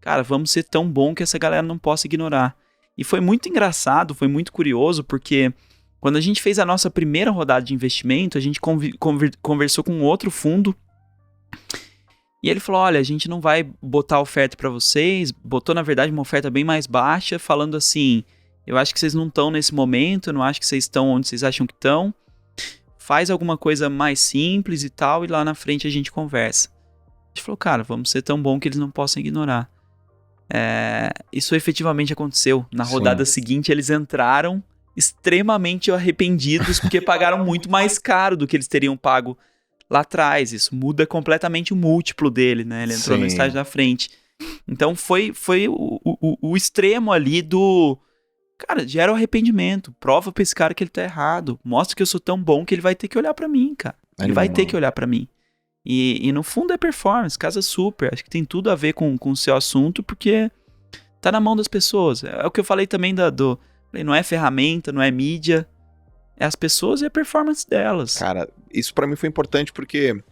[SPEAKER 2] cara, vamos ser tão bom que essa galera não possa ignorar. E foi muito engraçado, foi muito curioso, porque quando a gente fez a nossa primeira rodada de investimento, a gente conversou com outro fundo, e ele falou, olha, a gente não vai botar oferta pra vocês, botou, na verdade, uma oferta bem mais baixa, falando assim, eu acho que vocês não estão nesse momento, eu não acho que vocês estão onde vocês acham que estão, faz alguma coisa mais simples e tal, e lá na frente a gente conversa. A gente falou, cara, vamos ser tão bom que eles não possam ignorar. Isso efetivamente aconteceu. Na rodada seguinte, eles entraram extremamente arrependidos, porque pagaram muito mais caro do que eles teriam pago lá atrás. Isso muda completamente o múltiplo dele, né? Ele entrou no estágio da frente. Então foi o extremo ali do... Cara, gera o arrependimento. Prova pra esse cara que ele tá errado. Mostra que eu sou tão bom que ele vai ter que olhar pra mim, cara. Ele vai ter que olhar pra mim. E no fundo é performance, casa super. Acho que tem tudo a ver com o seu assunto, porque tá na mão das pessoas. É o que eu falei também não é ferramenta, não é mídia. É as pessoas e a performance delas.
[SPEAKER 1] Cara, isso pra mim foi importante porque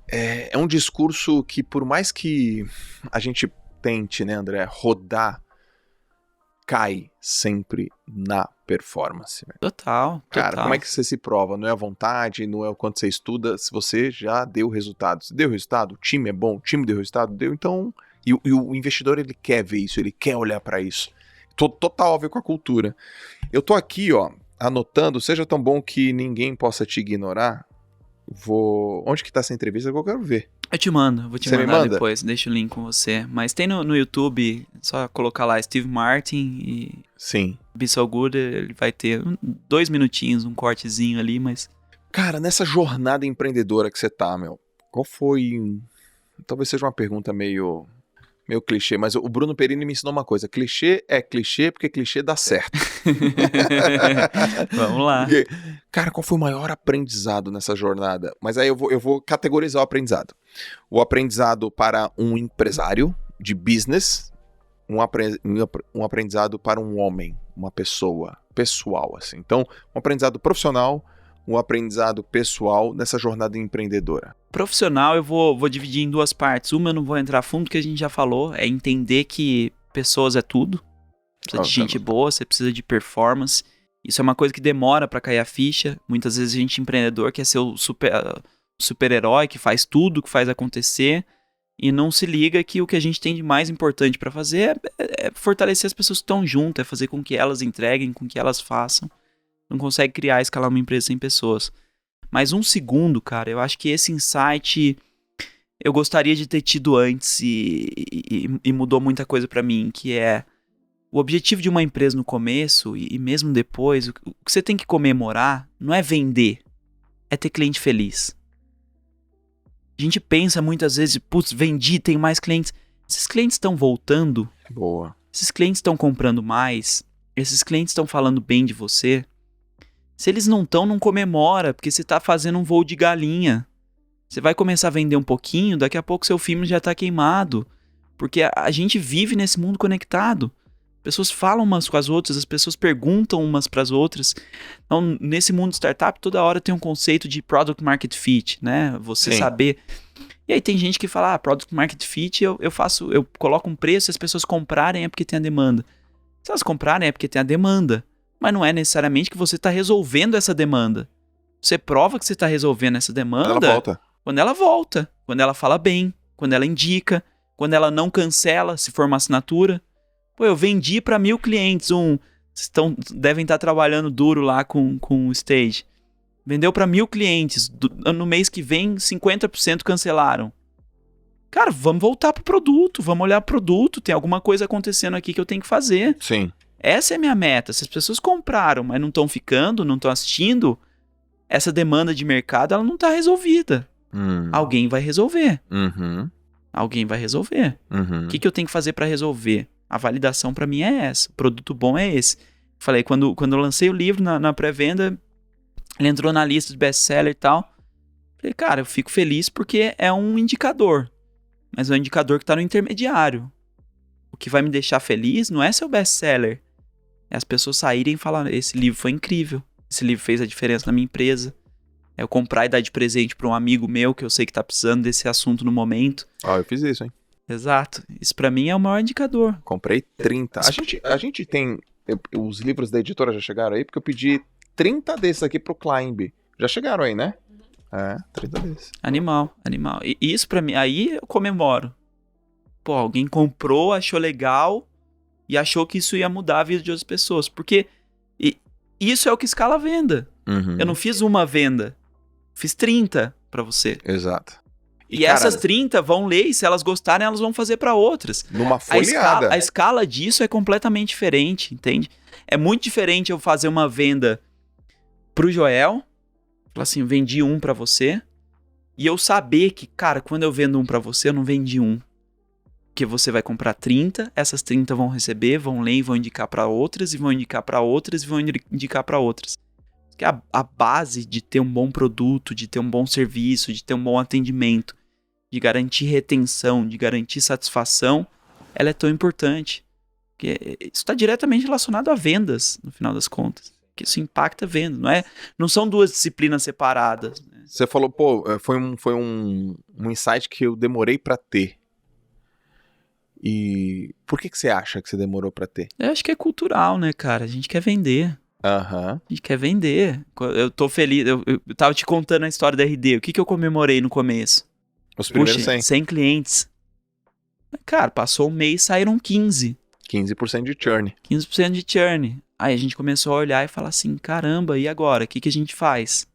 [SPEAKER 1] é um discurso que, por mais que a gente tente, né, André, rodar, cai sempre na performance.
[SPEAKER 2] Total.
[SPEAKER 1] Cara, como é que você se prova? Não é a vontade, não é o quanto você estuda, se você já deu resultado. Se deu resultado, o time é bom, o time deu resultado, deu, então... E o investidor, ele quer ver isso, ele quer olhar pra isso. Total a ver com a cultura. Eu tô aqui, ó, anotando, seja tão bom que ninguém possa te ignorar. Onde que tá essa entrevista que eu quero ver?
[SPEAKER 2] Eu te mando, vou te mandar depois, deixa o link com você. Mas tem no YouTube, só colocar lá Steve Martin e Be So Good, ele vai ter 2 minutinhos, um cortezinho ali, mas...
[SPEAKER 1] Cara, nessa jornada empreendedora que você tá, qual foi... Talvez seja uma pergunta meio clichê, mas o Bruno Perini me ensinou uma coisa, clichê é clichê porque clichê dá certo.
[SPEAKER 2] Vamos lá.
[SPEAKER 1] Porque, cara, qual foi o maior aprendizado nessa jornada? Mas aí eu vou categorizar o aprendizado. O aprendizado para um empresário de business, um aprendizado para um homem, uma pessoa, pessoal, assim. Então, um aprendizado profissional, um aprendizado pessoal nessa jornada empreendedora.
[SPEAKER 2] Profissional eu vou dividir em 2 partes. Uma eu não vou entrar a fundo, que a gente já falou, é entender que pessoas é tudo. Precisa de gente boa, você precisa de performance. Isso é uma coisa que demora pra cair a ficha. Muitas vezes a gente empreendedor quer ser o super-herói que faz tudo, que faz acontecer, e não se liga que o que a gente tem de mais importante pra fazer é fortalecer as pessoas que estão junto, é fazer com que elas entreguem, com que elas façam. Não consegue criar e escalar uma empresa sem pessoas. Mas um segundo, cara, eu acho que esse insight eu gostaria de ter tido antes e mudou muita coisa pra mim, que é o objetivo de uma empresa no começo e mesmo depois, o que você tem que comemorar não é vender, é ter cliente feliz. A gente pensa muitas vezes, putz, vendi, tem mais clientes. Esses clientes estão voltando.
[SPEAKER 1] Boa.
[SPEAKER 2] Esses clientes estão comprando mais. Esses clientes estão falando bem de você. Se eles não estão, não comemora, porque você está fazendo um voo de galinha. Você vai começar a vender um pouquinho, daqui a pouco seu filme já está queimado. Porque a gente vive nesse mundo conectado. Pessoas falam umas com as outras, as pessoas perguntam umas para as outras. Então, nesse mundo de startup, toda hora tem um conceito de Product Market Fit, né? Você saber. E aí tem gente que fala, Product Market Fit, eu coloco um preço, se as pessoas comprarem é porque tem a demanda. Se elas comprarem é porque tem a demanda. Mas não é necessariamente que você está resolvendo essa demanda. Você prova que você está resolvendo essa demanda quando ela volta, quando ela fala bem, quando ela indica, quando ela não cancela, se for uma assinatura. Pô, eu vendi para 1.000 clientes, devem estar trabalhando duro lá com o Stage. Vendeu para 1.000 clientes, no mês que vem 50% cancelaram. Cara, vamos voltar pro produto, vamos olhar pro produto, tem alguma coisa acontecendo aqui que eu tenho que fazer.
[SPEAKER 1] Sim.
[SPEAKER 2] Essa é a minha meta. Se as pessoas compraram, mas não estão ficando, não estão assistindo, essa demanda de mercado ela não está resolvida. Alguém vai resolver. Alguém vai resolver. O que eu tenho que fazer para resolver? A validação para mim é essa. O produto bom é esse. Falei, quando eu lancei o livro na pré-venda, ele entrou na lista de best-seller e tal. Falei, cara, eu fico feliz porque é um indicador, mas é um indicador que tá no intermediário. O que vai me deixar feliz não é seu best-seller, é as pessoas saírem e falarem, esse livro foi incrível, esse livro fez a diferença na minha empresa. É eu comprar e dar de presente pra um amigo meu que eu sei que tá precisando desse assunto no momento.
[SPEAKER 1] Eu fiz isso, hein?
[SPEAKER 2] Exato. Isso pra mim é o maior indicador.
[SPEAKER 1] Comprei 30. A gente tem... Os livros da editora já chegaram aí, porque eu pedi 30 desses aqui pro Climb. Já chegaram aí, né? 30 desses.
[SPEAKER 2] Animal. E isso pra mim, aí eu comemoro. Pô, alguém comprou, achou legal e achou que isso ia mudar a vida de outras pessoas. Porque isso é o que escala a venda.
[SPEAKER 1] Uhum.
[SPEAKER 2] Eu não fiz uma venda. Fiz 30 pra você.
[SPEAKER 1] Exato.
[SPEAKER 2] E cara, essas 30 vão ler e se elas gostarem, elas vão fazer pra outras.
[SPEAKER 1] Numa folheada.
[SPEAKER 2] A escala disso é completamente diferente, entende? É muito diferente eu fazer uma venda pro Joel, falar assim, vendi um pra você, e eu saber que, cara, quando eu vendo um pra você, eu não vendi um. Que você vai comprar 30, essas 30 vão receber, vão ler e vão indicar pra outras, e vão indicar pra outras, e vão indicar pra outras. Que a base de ter um bom produto, de ter um bom serviço, de ter um bom atendimento, de garantir retenção, de garantir satisfação, ela é tão importante. Porque isso está diretamente relacionado a vendas, no final das contas. Que isso impacta a venda, não são duas disciplinas separadas. Né?
[SPEAKER 1] Você falou, foi um insight que eu demorei pra ter. E por que você acha que você demorou pra ter?
[SPEAKER 2] Eu acho que é cultural, né, cara? A gente quer vender.
[SPEAKER 1] A
[SPEAKER 2] gente quer vender. Eu tô feliz. Eu tava te contando a história da RD. O que eu comemorei no começo?
[SPEAKER 1] Os primeiros
[SPEAKER 2] 100 clientes. Cara, passou um mês, saíram 15.
[SPEAKER 1] 15% de churn.
[SPEAKER 2] 15% de churn. Aí a gente começou a olhar e falar assim, caramba, e agora? O que a gente faz?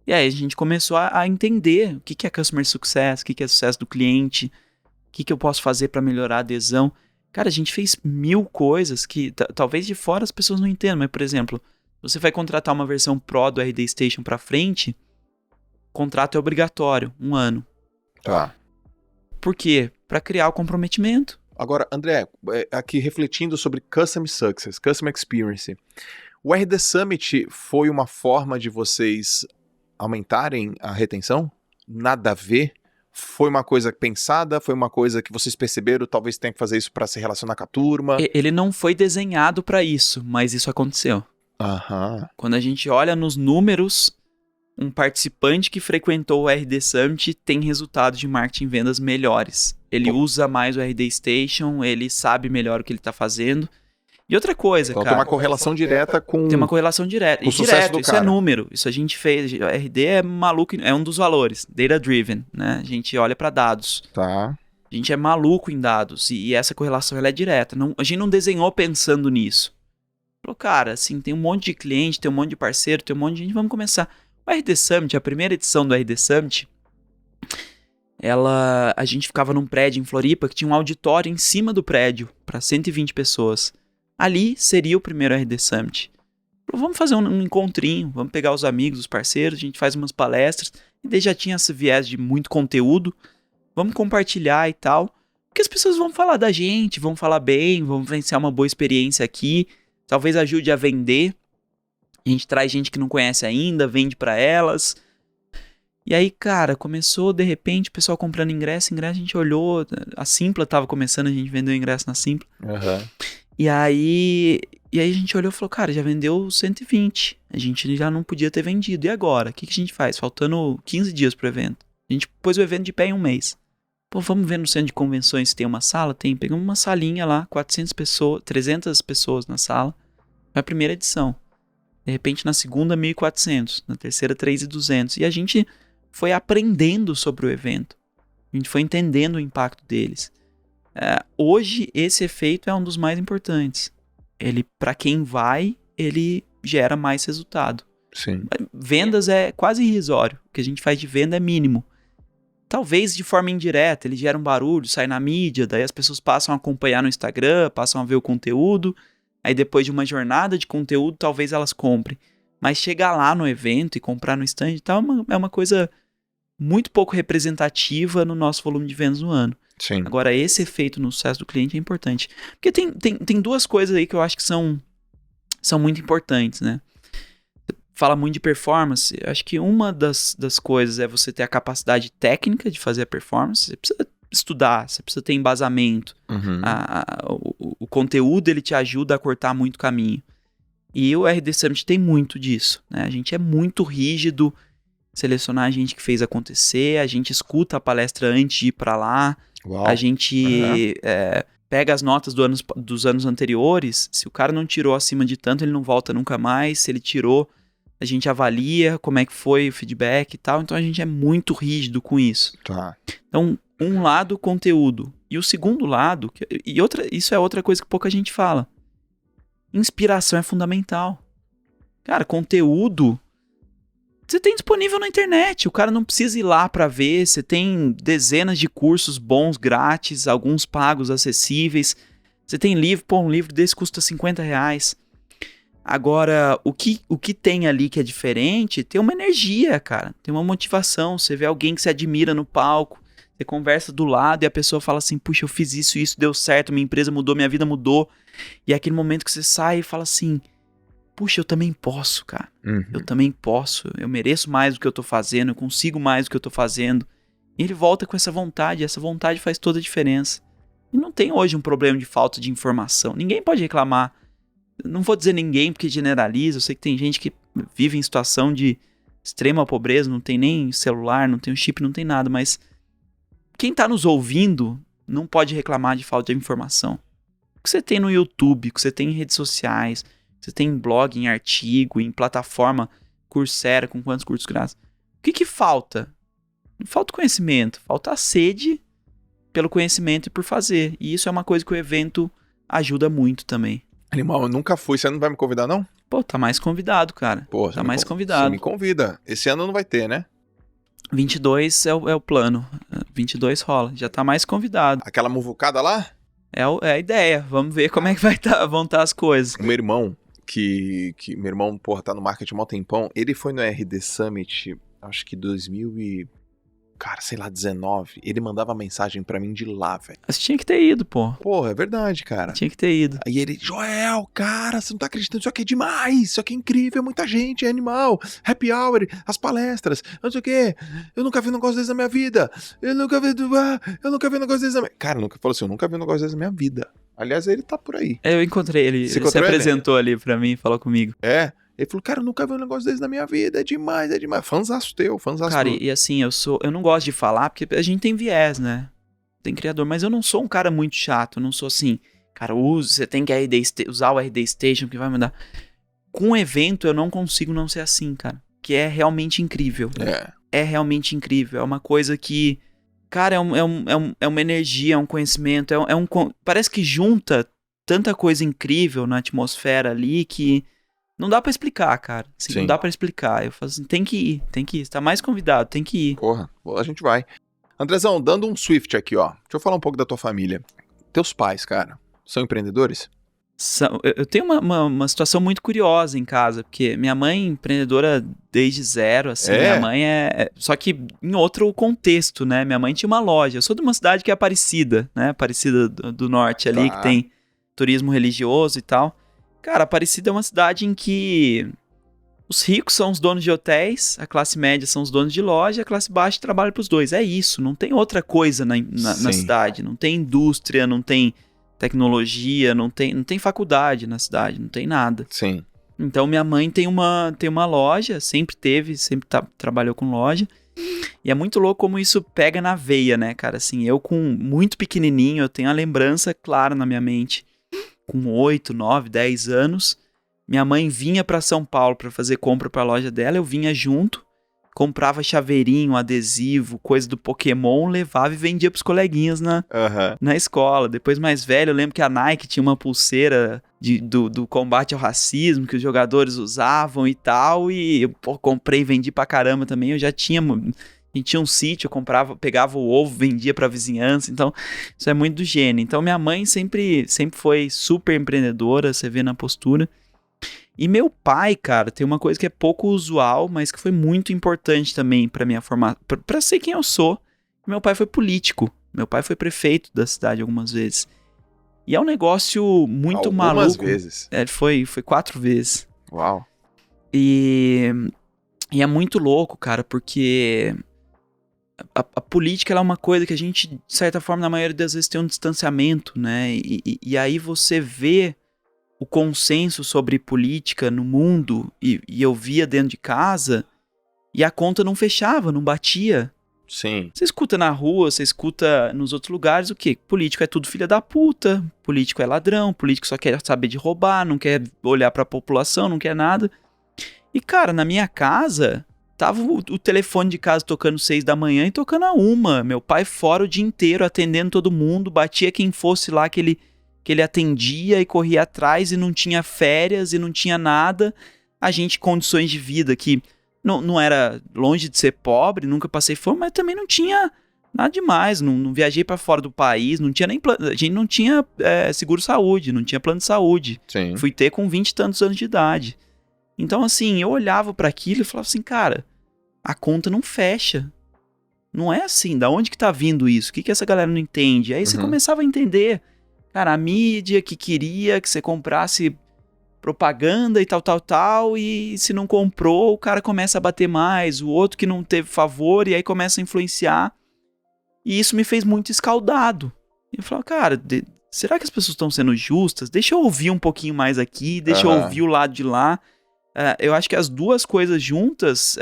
[SPEAKER 2] E aí a gente começou a entender o que é Customer Success, o que é sucesso do cliente, o que eu posso fazer para melhorar a adesão. Cara, a gente fez 1000 coisas que talvez de fora as pessoas não entendam, mas, por exemplo, você vai contratar uma versão Pro do RD Station para frente, contrato é obrigatório, 1 ano.
[SPEAKER 1] Tá.
[SPEAKER 2] Por quê? Para criar o comprometimento.
[SPEAKER 1] Agora, André, aqui refletindo sobre Customer Success, Customer Experience, o RD Summit foi uma forma de vocês aumentarem a retenção? Nada a ver? Foi uma coisa pensada? Foi uma coisa que vocês perceberam? Talvez tenha que fazer isso para se relacionar com a turma?
[SPEAKER 2] Ele não foi desenhado para isso, mas isso aconteceu.
[SPEAKER 1] Aham.
[SPEAKER 2] Quando a gente olha nos números, um participante que frequentou o RD Summit tem resultados de marketing e vendas melhores. Ele usa mais o RD Station, ele sabe melhor o que ele está fazendo. E outra coisa,
[SPEAKER 1] então,
[SPEAKER 2] cara...
[SPEAKER 1] tem uma correlação direta com...
[SPEAKER 2] Tem uma correlação direta.
[SPEAKER 1] O sucesso do
[SPEAKER 2] isso
[SPEAKER 1] cara.
[SPEAKER 2] É número. Isso a gente fez. O RD é maluco, é um dos valores. Data driven, né? A gente olha para dados.
[SPEAKER 1] Tá.
[SPEAKER 2] A gente é maluco em dados. E essa correlação ela é direta. A gente não desenhou pensando nisso. Falou, cara, assim, tem um monte de cliente, tem um monte de parceiro, tem um monte de gente. Vamos começar. O RD Summit, a primeira edição do RD Summit, a gente ficava num prédio em Floripa que tinha um auditório em cima do prédio para 120 pessoas. Ali seria o primeiro RD Summit. Vamos fazer um encontrinho, vamos pegar os amigos, os parceiros, a gente faz umas palestras. E daí já tinha esse viés de muito conteúdo. Vamos compartilhar e tal. Porque as pessoas vão falar da gente, vão falar bem, vão vivenciar uma boa experiência aqui. Talvez ajude a vender. A gente traz gente que não conhece ainda, vende pra elas. E aí, cara, começou de repente o pessoal comprando ingresso, a gente olhou, a Simpla tava começando, a gente vendeu ingresso na Simpla.
[SPEAKER 1] Aham.
[SPEAKER 2] E aí a gente olhou e falou, cara, já vendeu 120. A gente já não podia ter vendido. E agora? O que a gente faz? Faltando 15 dias pro evento. A gente pôs o evento de pé em um mês. Pô, vamos ver no centro de convenções se tem uma sala? Tem. Pegamos uma salinha lá, 400 pessoas, 300 pessoas na sala. Foi a primeira edição. De repente, na segunda, 1.400. Na terceira, 3.200. E a gente foi aprendendo sobre o evento. A gente foi entendendo o impacto deles. Hoje, esse efeito é um dos mais importantes. Ele, para quem vai, ele gera mais resultado.
[SPEAKER 1] Sim.
[SPEAKER 2] Vendas é quase irrisório. O que a gente faz de venda é mínimo. Talvez de forma indireta, ele gera um barulho, sai na mídia, daí as pessoas passam a acompanhar no Instagram, passam a ver o conteúdo, aí depois de uma jornada de conteúdo, talvez elas comprem. Mas chegar lá no evento e comprar no stand e tal é uma coisa muito pouco representativa no nosso volume de vendas no ano.
[SPEAKER 1] Sim.
[SPEAKER 2] Agora, esse efeito no sucesso do cliente é importante. Porque tem duas coisas aí que eu acho que são muito importantes, né? fala muito de performance. Eu acho que uma das coisas é você ter a capacidade técnica de fazer a performance. Você precisa estudar, você precisa ter embasamento.
[SPEAKER 1] Uhum.
[SPEAKER 2] O conteúdo, ele te ajuda a cortar muito caminho. E o RD Summit tem muito disso, né? A gente é muito rígido, selecionar a gente que fez acontecer, a gente escuta a palestra antes de ir pra lá,
[SPEAKER 1] Uau.
[SPEAKER 2] a gente pega as notas dos anos anteriores, se o cara não tirou acima de tanto, ele não volta nunca mais, se ele tirou, a gente avalia como é que foi o feedback e tal, então a gente é muito rígido com isso.
[SPEAKER 1] Tá.
[SPEAKER 2] Então, um lado, conteúdo, e o segundo lado, isso é outra coisa que pouca gente fala, inspiração é fundamental. Cara, conteúdo você tem disponível na internet, o cara não precisa ir lá pra ver, você tem dezenas de cursos bons, grátis, alguns pagos, acessíveis, você tem livro, um livro desse custa R$50. Agora, o que tem ali que é diferente, tem uma energia, cara, tem uma motivação, você vê alguém que você admira no palco, você conversa do lado e a pessoa fala assim, puxa, eu fiz isso deu certo, minha empresa mudou, minha vida mudou, e é aquele momento que você sai e fala assim, puxa, eu também posso, cara. Eu também posso. Eu mereço mais do que eu tô fazendo. Eu consigo mais do que eu tô fazendo. E ele volta com essa vontade. Essa vontade faz toda a diferença. E não tem hoje um problema de falta de informação. Ninguém pode reclamar. Não vou dizer ninguém porque generaliza. Eu sei que tem gente que vive em situação de extrema pobreza. Não tem nem celular, não tem um chip, não tem nada. Mas quem tá nos ouvindo não pode reclamar de falta de informação. O que você tem no YouTube, o que você tem em redes sociais... Você tem em blog, em artigo, em plataforma Coursera, com quantos cursos grátis. O que falta? Não falta conhecimento, falta a sede pelo conhecimento e por fazer. E isso é uma coisa que o evento ajuda muito também.
[SPEAKER 1] Animal, eu nunca fui, você não vai me convidar não?
[SPEAKER 2] Pô, tá mais convidado, cara.
[SPEAKER 1] Pô,
[SPEAKER 2] tá mais convidado.
[SPEAKER 1] Você me convida. Esse ano não vai ter, né?
[SPEAKER 2] 22 é o plano. 22 rola, já tá mais convidado.
[SPEAKER 1] Aquela muvucada lá?
[SPEAKER 2] É a ideia, vamos ver como é que vão estar as coisas.
[SPEAKER 1] O meu irmão, meu irmão, porra, tá no marketing há mó tempão, ele foi no RD Summit, acho que 19, ele mandava mensagem pra mim de lá, velho.
[SPEAKER 2] Mas tinha que ter ido, pô.
[SPEAKER 1] Porra, é verdade, cara.
[SPEAKER 2] Tinha que ter ido.
[SPEAKER 1] Aí ele, Joel, cara, você não tá acreditando, isso aqui é demais, isso aqui é incrível, é muita gente, é animal, happy hour, as palestras, não sei o quê, eu nunca vi um negócio desse na minha vida, eu nunca vi um negócio desse na minha... Cara, nunca falou assim, eu nunca vi um negócio desse na minha vida. Aliás, ele tá por aí.
[SPEAKER 2] Eu encontrei ele, ele se apresentou ali pra mim, falou comigo.
[SPEAKER 1] É, ele falou, cara, eu nunca vi um negócio desse na minha vida, é demais. Fãzaço teu.
[SPEAKER 2] Cara, e assim, eu não gosto de falar, porque a gente tem viés, né? Tem criador, mas eu não sou um cara muito chato, eu não sou assim, cara, você tem que usar o RD Station que vai mandar. Com um evento eu não consigo não ser assim, cara, que é realmente incrível. É realmente incrível, é uma coisa que... Cara, é uma energia, é um conhecimento, parece que junta tanta coisa incrível na atmosfera ali que não dá pra explicar, cara. Assim, não dá pra explicar. Eu falo assim, tem que ir. Você tá mais convidado, tem que ir.
[SPEAKER 1] Porra, a gente vai. Andrezão, dando um Swift aqui, ó. Deixa eu falar um pouco da tua família. Teus pais, cara, são empreendedores?
[SPEAKER 2] Eu tenho uma situação muito curiosa em casa, porque minha mãe é empreendedora desde zero, assim, minha mãe só que em outro contexto, né, minha mãe tinha uma loja, eu sou de uma cidade que é Aparecida, né, Aparecida do Norte ali, que tem turismo religioso e tal. Cara, Aparecida é uma cidade em que os ricos são os donos de hotéis, a classe média são os donos de loja, a classe baixa trabalha pros dois, é isso, não tem outra coisa na cidade, não tem indústria, não tem tecnologia, não tem faculdade na cidade, não tem nada.
[SPEAKER 1] Sim.
[SPEAKER 2] Então minha mãe tem uma loja, sempre trabalhou com loja, e é muito louco como isso pega na veia, né, cara, assim, eu com muito pequenininho, eu tenho a lembrança clara na minha mente, com 8, 9, 10 anos, minha mãe vinha pra São Paulo pra fazer compra pra loja dela, eu vinha junto, comprava chaveirinho, adesivo, coisa do Pokémon, levava e vendia pros coleguinhas na escola. Depois, mais velho, eu lembro que a Nike tinha uma pulseira do combate ao racismo que os jogadores usavam e tal, e eu comprei e vendi pra caramba também. Eu já tinha... A gente tinha um sítio, eu pegava o ovo, vendia pra vizinhança, então isso é muito do gênio. Então minha mãe sempre foi super empreendedora, você vê na postura. E meu pai, cara, tem uma coisa que é pouco usual, mas que foi muito importante também pra minha formação, pra ser quem eu sou. Meu pai foi político, meu pai foi prefeito da cidade algumas vezes. E é um negócio muito maluco.
[SPEAKER 1] Algumas vezes?
[SPEAKER 2] Foi 4 vezes.
[SPEAKER 1] Uau.
[SPEAKER 2] E é muito louco, cara, porque a política ela é uma coisa que a gente, de certa forma, na maioria das vezes tem um distanciamento, né? E aí você vê o consenso sobre política no mundo, e eu via dentro de casa, e a conta não fechava, não batia.
[SPEAKER 1] Sim.
[SPEAKER 2] Você escuta na rua, você escuta nos outros lugares o quê? Político é tudo filha da puta, político é ladrão, político só quer saber de roubar, não quer olhar pra população, não quer nada. E, cara, na minha casa, tava o telefone de casa tocando 6 da manhã e tocando a 1. Meu pai fora o dia inteiro, atendendo todo mundo, batia quem fosse lá que ele atendia e corria atrás e não tinha férias e não tinha nada. A gente, condições de vida que não era longe de ser pobre, nunca passei fome, mas também não tinha nada demais, não viajei pra fora do país, não tinha nem a gente não tinha seguro-saúde, não tinha plano de saúde.
[SPEAKER 1] Sim.
[SPEAKER 2] Fui ter com 20 e tantos anos de idade. Então, assim, eu olhava pra aquilo e falava assim, cara, a conta não fecha. Não é assim, da onde que tá vindo isso? O que essa galera não entende? Aí você começava a entender, cara, a mídia que queria que você comprasse propaganda e tal, e se não comprou, o cara começa a bater mais, o outro que não teve favor, e aí começa a influenciar. E isso me fez muito escaldado. E eu falava, cara, será que as pessoas estão sendo justas? Deixa eu ouvir um pouquinho mais aqui, deixa eu ouvir o lado de lá. Eu acho que as duas coisas juntas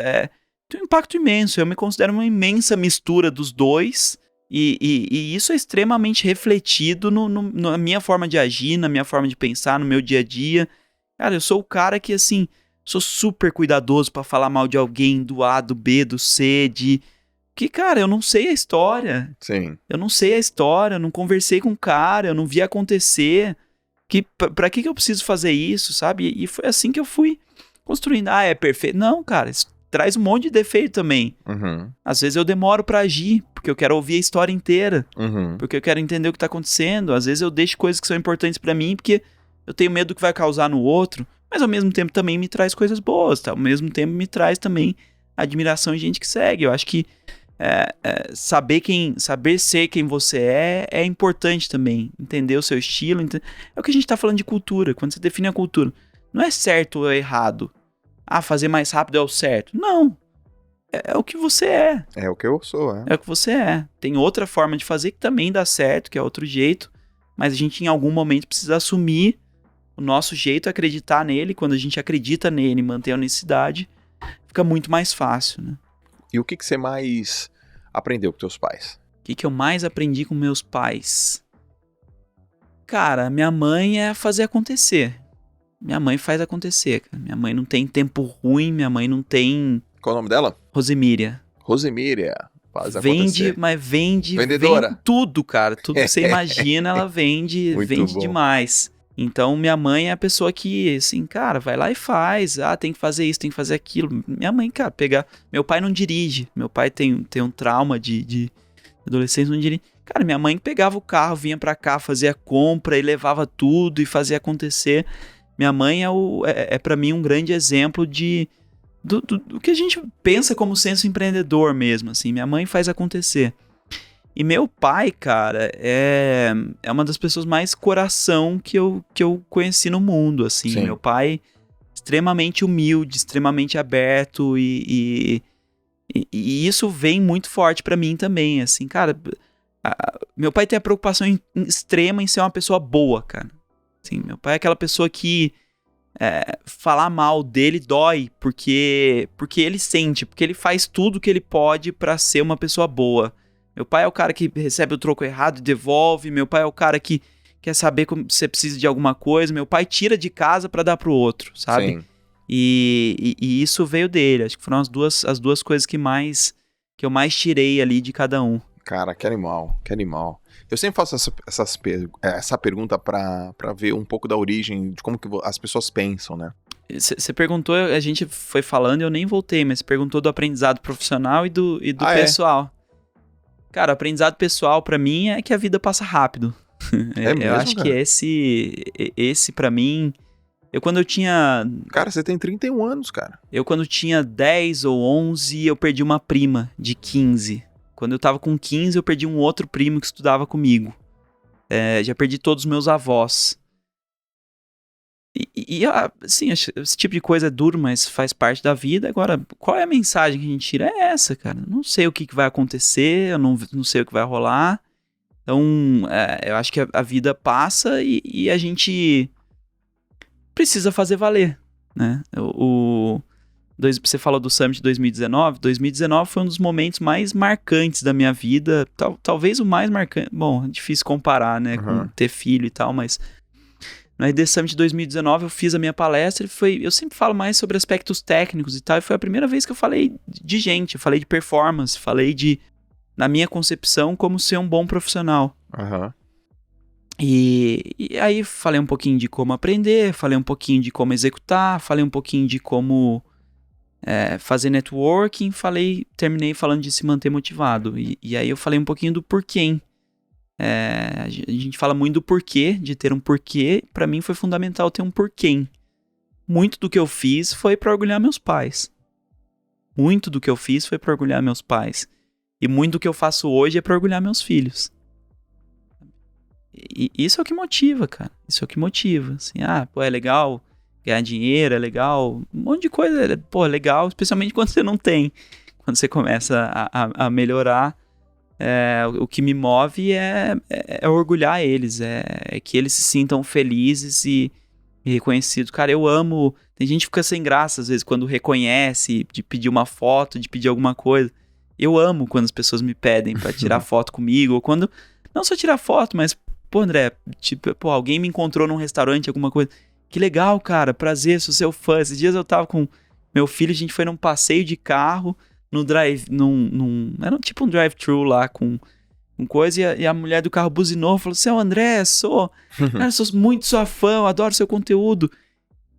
[SPEAKER 2] têm um impacto imenso. Eu me considero uma imensa mistura dos dois. E isso é extremamente refletido na minha forma de agir, na minha forma de pensar, no meu dia a dia. Cara, eu sou o cara que, assim, sou super cuidadoso pra falar mal de alguém, do A, do B, do C, que, cara, eu não sei a história.
[SPEAKER 1] Sim.
[SPEAKER 2] Eu não sei a história, eu não conversei com o cara, eu não vi acontecer. Pra que eu preciso fazer isso, sabe? E foi assim que eu fui construindo. Ah, é perfeito? Não, cara, isso traz um monte de defeito também. Às vezes eu demoro pra agir, porque eu quero ouvir a história inteira. Porque eu quero entender o que tá acontecendo. Às vezes eu deixo coisas que são importantes pra mim, porque eu tenho medo do que vai causar no outro. Mas ao mesmo tempo também me traz coisas boas, tá? Ao mesmo tempo me traz também admiração de gente que segue. Eu acho que saber ser quem você é importante também. Entender o seu estilo. É o que a gente tá falando de cultura. Quando você define a cultura, não é certo ou errado. Ah, fazer mais rápido é o certo. Não. É o que você é.
[SPEAKER 1] É o que eu sou,
[SPEAKER 2] É o que você é. Tem outra forma de fazer que também dá certo, que é outro jeito. Mas a gente em algum momento precisa assumir o nosso jeito, acreditar nele. Quando a gente acredita nele e mantém a honestidade, fica muito mais fácil, né?
[SPEAKER 1] E o que você mais aprendeu com teus pais?
[SPEAKER 2] O que eu mais aprendi com meus pais? Cara, minha mãe é fazer acontecer. Minha mãe faz acontecer, cara. Minha mãe não tem tempo ruim, minha mãe não tem...
[SPEAKER 1] Qual o nome dela?
[SPEAKER 2] Rosemíria.
[SPEAKER 1] Rosemíria. Faz
[SPEAKER 2] Vende,
[SPEAKER 1] acontecer.
[SPEAKER 2] mas vende...
[SPEAKER 1] Vendedora.
[SPEAKER 2] Vende tudo, cara. Tudo que você imagina, ela vende.
[SPEAKER 1] Muito
[SPEAKER 2] vende
[SPEAKER 1] bom.
[SPEAKER 2] demais. Então, minha mãe é a pessoa que, assim, cara, vai lá e faz. Ah, tem que fazer isso, tem que fazer aquilo. Minha mãe, cara, pegar... Meu pai não dirige. Meu pai tem um trauma de adolescência, não dirige. Cara, minha mãe pegava o carro, vinha pra cá, fazia compra e levava tudo e fazia acontecer. Minha mãe é para mim um grande exemplo do que a gente pensa como senso empreendedor mesmo, assim. Minha mãe faz acontecer. E meu pai, cara, é uma das pessoas mais coração que eu conheci no mundo, assim.
[SPEAKER 1] Sim.
[SPEAKER 2] Meu pai, extremamente humilde, extremamente aberto e isso vem muito forte pra mim também, assim. Cara, meu pai tem a preocupação extrema em ser uma pessoa boa, cara. Assim, meu pai é aquela pessoa que falar mal dele dói, porque ele sente, porque ele faz tudo que ele pode pra ser uma pessoa boa. Meu pai é o cara que recebe o troco errado e devolve. Meu pai é o cara que quer saber como você precisa de alguma coisa. Meu pai tira de casa pra dar pro outro, sabe?
[SPEAKER 1] Sim.
[SPEAKER 2] E isso veio dele. Acho que foram as duas coisas que eu mais tirei ali de cada um.
[SPEAKER 1] Cara, que animal, que animal. Eu sempre faço essa pergunta pra ver um pouco da origem, de como que as pessoas pensam, né?
[SPEAKER 2] Você perguntou, a gente foi falando e eu nem voltei, mas você perguntou do aprendizado profissional e do pessoal. Cara, o aprendizado pessoal pra mim é que a vida passa rápido.
[SPEAKER 1] É mesmo,
[SPEAKER 2] eu acho
[SPEAKER 1] cara?
[SPEAKER 2] que esse pra mim... Quando eu tinha...
[SPEAKER 1] Cara, você tem 31 anos, cara.
[SPEAKER 2] Quando tinha 10 ou 11, eu perdi uma prima de 15. Quando eu tava com 15, eu perdi um outro primo que estudava comigo. Já perdi todos os meus avós. Assim, esse tipo de coisa é duro, mas faz parte da vida. Agora, qual é a mensagem que a gente tira? É essa, cara. Não sei o que vai acontecer, eu não sei o que vai rolar. Então, eu acho que a vida passa e a gente precisa fazer valer, né? Você falou do Summit de 2019. 2019 foi um dos momentos mais marcantes da minha vida. Talvez o mais marcante. Bom, é difícil comparar, né? Com ter filho e tal, mas no RD Summit de 2019 eu fiz a minha palestra e eu sempre falo mais sobre aspectos técnicos e tal, e foi a primeira vez que eu falei de gente, eu falei de performance, falei na minha concepção, como ser um bom profissional. E aí falei um pouquinho de como aprender, falei um pouquinho de como executar, falei um pouquinho de como fazer networking, terminei falando de se manter motivado. E aí eu falei um pouquinho do porquê. A gente fala muito do porquê, de ter um porquê. Pra mim foi fundamental ter um porquê. Muito do que eu fiz foi pra orgulhar meus pais. Muito do que eu fiz foi pra orgulhar meus pais. E muito do que eu faço hoje é pra orgulhar meus filhos. E isso é o que motiva, cara. Isso é o que motiva. Assim, é legal ganhar dinheiro, é legal. Um monte de coisa, é legal, especialmente quando você não tem. Quando você começa a melhorar. O que me move é orgulhar eles, é que eles se sintam felizes e reconhecidos. Cara, eu amo. Tem gente que fica sem graça às vezes quando reconhece, de pedir uma foto, de pedir alguma coisa. Eu amo quando as pessoas me pedem pra tirar foto comigo, ou quando. Não só tirar foto, mas, André, tipo, alguém me encontrou num restaurante, alguma coisa. Que legal, cara, prazer, sou seu fã. Esses dias eu tava com meu filho, a gente foi num passeio de carro. Era tipo um drive-thru lá com coisa, e a mulher do carro buzinou, falou, você é o André? Cara, sou muito sua fã, eu adoro seu conteúdo.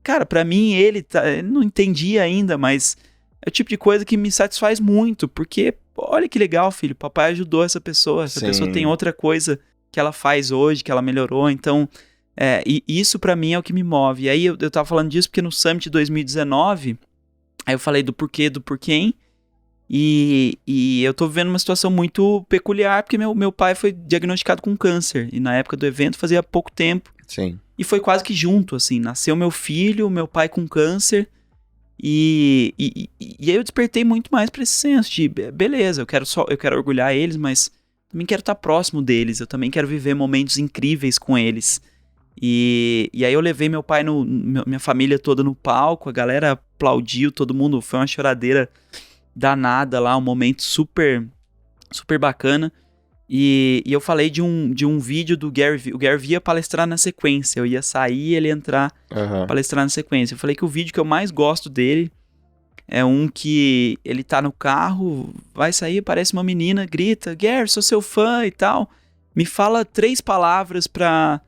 [SPEAKER 2] Cara, pra mim, ele não entendia ainda, mas é o tipo de coisa que me satisfaz muito, porque, olha que legal, filho, papai ajudou essa pessoa tem outra coisa que ela faz hoje, que ela melhorou, então, e isso pra mim é o que me move. E aí eu tava falando disso porque no Summit de 2019, aí eu falei do porquê, e eu tô vivendo uma situação muito peculiar, porque meu pai foi diagnosticado com câncer. E na época do evento fazia pouco tempo.
[SPEAKER 1] Sim.
[SPEAKER 2] E foi quase que junto, assim. Nasceu meu filho, meu pai com câncer. E aí eu despertei muito mais pra esse senso de, beleza, eu quero orgulhar eles, mas também quero estar próximo deles. Eu também quero viver momentos incríveis com eles. E aí eu levei meu pai, minha família toda no palco. A galera aplaudiu, todo mundo. Foi uma choradeira danada lá, um momento super, super bacana. E eu falei de um vídeo do Gary Vee. O Gary Vee ia palestrar na sequência. Eu ia sair e ele ia entrar palestrar na sequência. Eu falei que o vídeo que eu mais gosto dele é um que ele tá no carro, vai sair, aparece uma menina, grita, Gary, sou seu fã e tal. Me fala 3 palavras pra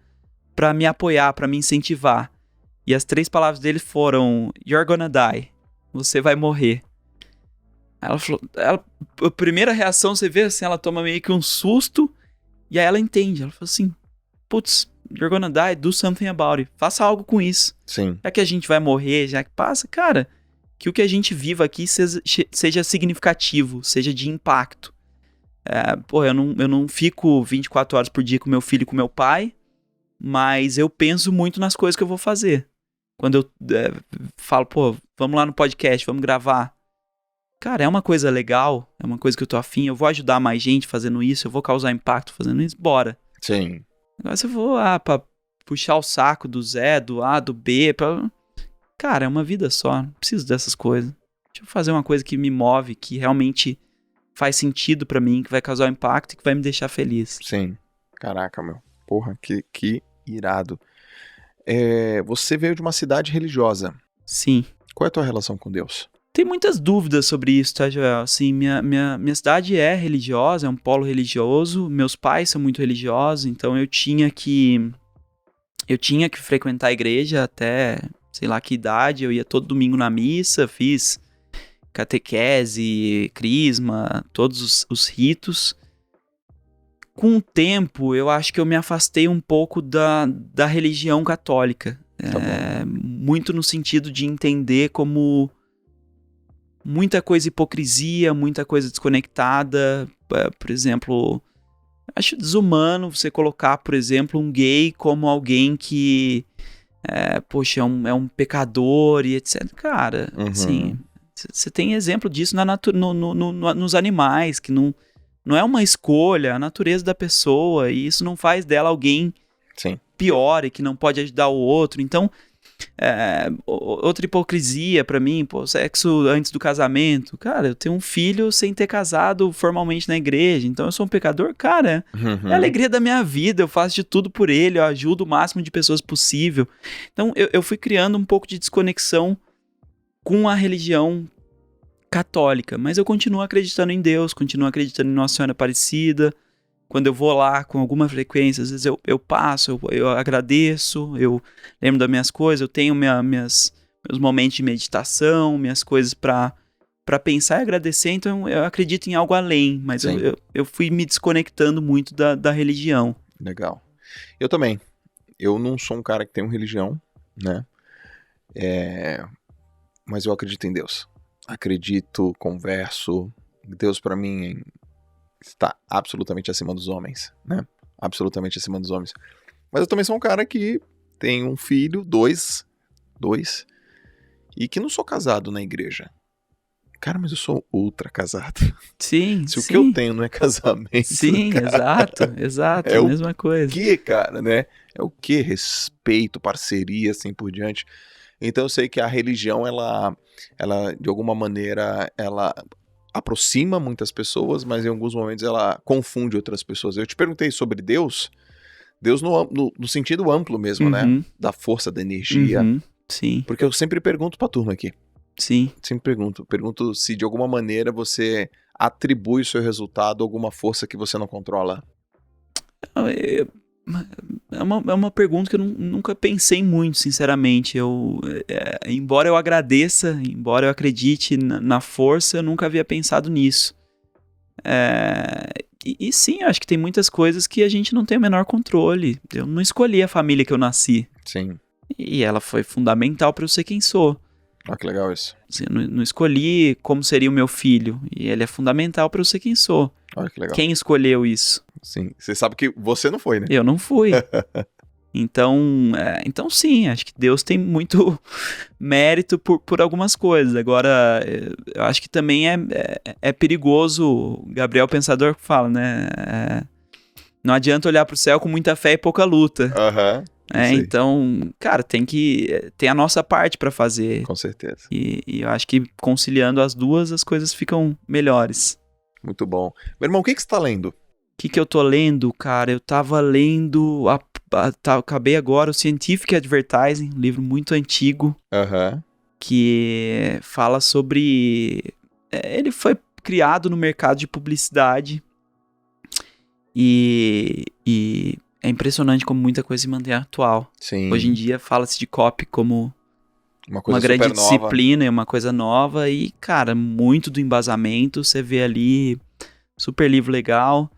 [SPEAKER 2] me apoiar, pra me incentivar. E as 3 palavras dele foram, you're gonna die. Você vai morrer. Ela falou, a primeira reação você vê assim, ela toma meio que um susto, e aí ela entende, ela falou assim, putz, you're gonna die, do something about it, faça algo com isso.
[SPEAKER 1] Sim.
[SPEAKER 2] Já que a gente vai morrer, já que passa, cara, que o que a gente viva aqui seja significativo, seja de impacto. Eu não fico 24 horas por dia com meu filho e com meu pai, mas eu penso muito nas coisas que eu vou fazer. Quando eu falo, vamos lá no podcast, vamos gravar. Cara, é uma coisa legal, é uma coisa que eu tô afim, eu vou ajudar mais gente fazendo isso, eu vou causar impacto fazendo isso, bora.
[SPEAKER 1] Sim.
[SPEAKER 2] Agora se eu vou pra puxar o saco do Zé, do A, do B, cara, é uma vida só, não preciso dessas coisas. Deixa eu fazer uma coisa que me move, que realmente faz sentido pra mim, que vai causar impacto e que vai me deixar feliz.
[SPEAKER 1] Sim. Caraca, meu. Porra, que irado. Você veio de uma cidade religiosa.
[SPEAKER 2] Sim.
[SPEAKER 1] Qual é a tua relação com Deus?
[SPEAKER 2] Tem muitas dúvidas sobre isso, tá, Joel? Assim, minha cidade é religiosa, é um polo religioso, meus pais são muito religiosos, então eu tinha que frequentar a igreja até, sei lá que idade, eu ia todo domingo na missa, fiz catequese, crisma, todos os ritos. Com o tempo, eu acho que eu me afastei um pouco da religião católica, muito no sentido de entender como muita coisa hipocrisia, muita coisa desconectada. Por exemplo, acho desumano você colocar, por exemplo, um gay como alguém que poxa, é um pecador e etc. Cara,
[SPEAKER 1] Uhum.
[SPEAKER 2] assim, você tem exemplo disso nos animais, que não é uma escolha, a natureza da pessoa, e isso não faz dela alguém
[SPEAKER 1] Sim.
[SPEAKER 2] pior e que não pode ajudar o outro. Então, outra hipocrisia pra mim, pô, sexo antes do casamento. Cara, eu tenho um filho sem ter casado formalmente na igreja, então eu sou um pecador? Cara, é a alegria da minha vida, eu faço de tudo por ele, eu ajudo o máximo de pessoas possível. Então, eu fui criando um pouco de desconexão com a religião católica, mas eu continuo acreditando em Deus, continuo acreditando em Nossa Senhora Aparecida. Quando eu vou lá com alguma frequência, às vezes eu passo, eu agradeço, eu lembro das minhas coisas, eu tenho meus momentos de meditação, minhas coisas pra pensar e agradecer, então eu acredito em algo além, mas eu fui me desconectando muito da religião.
[SPEAKER 1] Legal. Eu também. Eu não sou um cara que tem uma religião, né? Mas eu acredito em Deus. Acredito, converso. Deus pra mim está absolutamente acima dos homens, né? Absolutamente acima dos homens. Mas eu também sou um cara que tem um filho, dois, e que não sou casado na igreja. Cara, mas eu sou ultra casado.
[SPEAKER 2] Sim,
[SPEAKER 1] Se o que eu tenho não é casamento,
[SPEAKER 2] sim,
[SPEAKER 1] cara,
[SPEAKER 2] exato,
[SPEAKER 1] é
[SPEAKER 2] a
[SPEAKER 1] o
[SPEAKER 2] mesma coisa.
[SPEAKER 1] que, cara, né? É o que? Respeito, parceria, assim por diante. Então eu sei que a religião, ela de alguma maneira, ela aproxima muitas pessoas, mas em alguns momentos ela confunde outras pessoas. Eu te perguntei sobre Deus no sentido amplo mesmo, né? Da força, da energia.
[SPEAKER 2] Sim.
[SPEAKER 1] Porque eu sempre pergunto pra turma aqui.
[SPEAKER 2] Sim.
[SPEAKER 1] Sempre pergunto se de alguma maneira você atribui o seu resultado a alguma força que você não controla.
[SPEAKER 2] É uma pergunta que eu nunca pensei muito, sinceramente. Embora eu agradeça, embora eu acredite na força, eu nunca havia pensado nisso. E sim, eu acho que tem muitas coisas que a gente não tem o menor controle. Eu não escolhi a família que eu nasci.
[SPEAKER 1] Sim.
[SPEAKER 2] E ela foi fundamental para eu ser quem sou.
[SPEAKER 1] Ah, que legal isso.
[SPEAKER 2] Assim, eu não escolhi como seria o meu filho. E ele é fundamental para eu ser quem sou.
[SPEAKER 1] Olha que legal.
[SPEAKER 2] Quem escolheu isso?
[SPEAKER 1] Sim. Você sabe que você não foi, né?
[SPEAKER 2] Eu não fui. Então sim, acho que Deus tem muito mérito por algumas coisas. Agora, eu acho que também é perigoso, o Gabriel Pensador fala, né? Não adianta olhar pro céu com muita fé e pouca luta.
[SPEAKER 1] Aham.
[SPEAKER 2] Então, cara, tem a nossa parte pra fazer.
[SPEAKER 1] Com certeza.
[SPEAKER 2] E eu acho que conciliando as duas, as coisas ficam melhores.
[SPEAKER 1] Muito bom. Meu irmão, o que você tá lendo?
[SPEAKER 2] O que eu tô lendo, cara? Eu tava lendo... acabei agora o Scientific Advertising, um livro muito antigo. Que fala sobre... ele foi criado no mercado de publicidade. E é impressionante como muita coisa se mantém atual.
[SPEAKER 1] Sim.
[SPEAKER 2] Hoje em dia fala-se de copy como uma grande
[SPEAKER 1] super nova.
[SPEAKER 2] disciplina e uma coisa nova. E, cara, muito do embasamento. Você vê ali, super livro legal.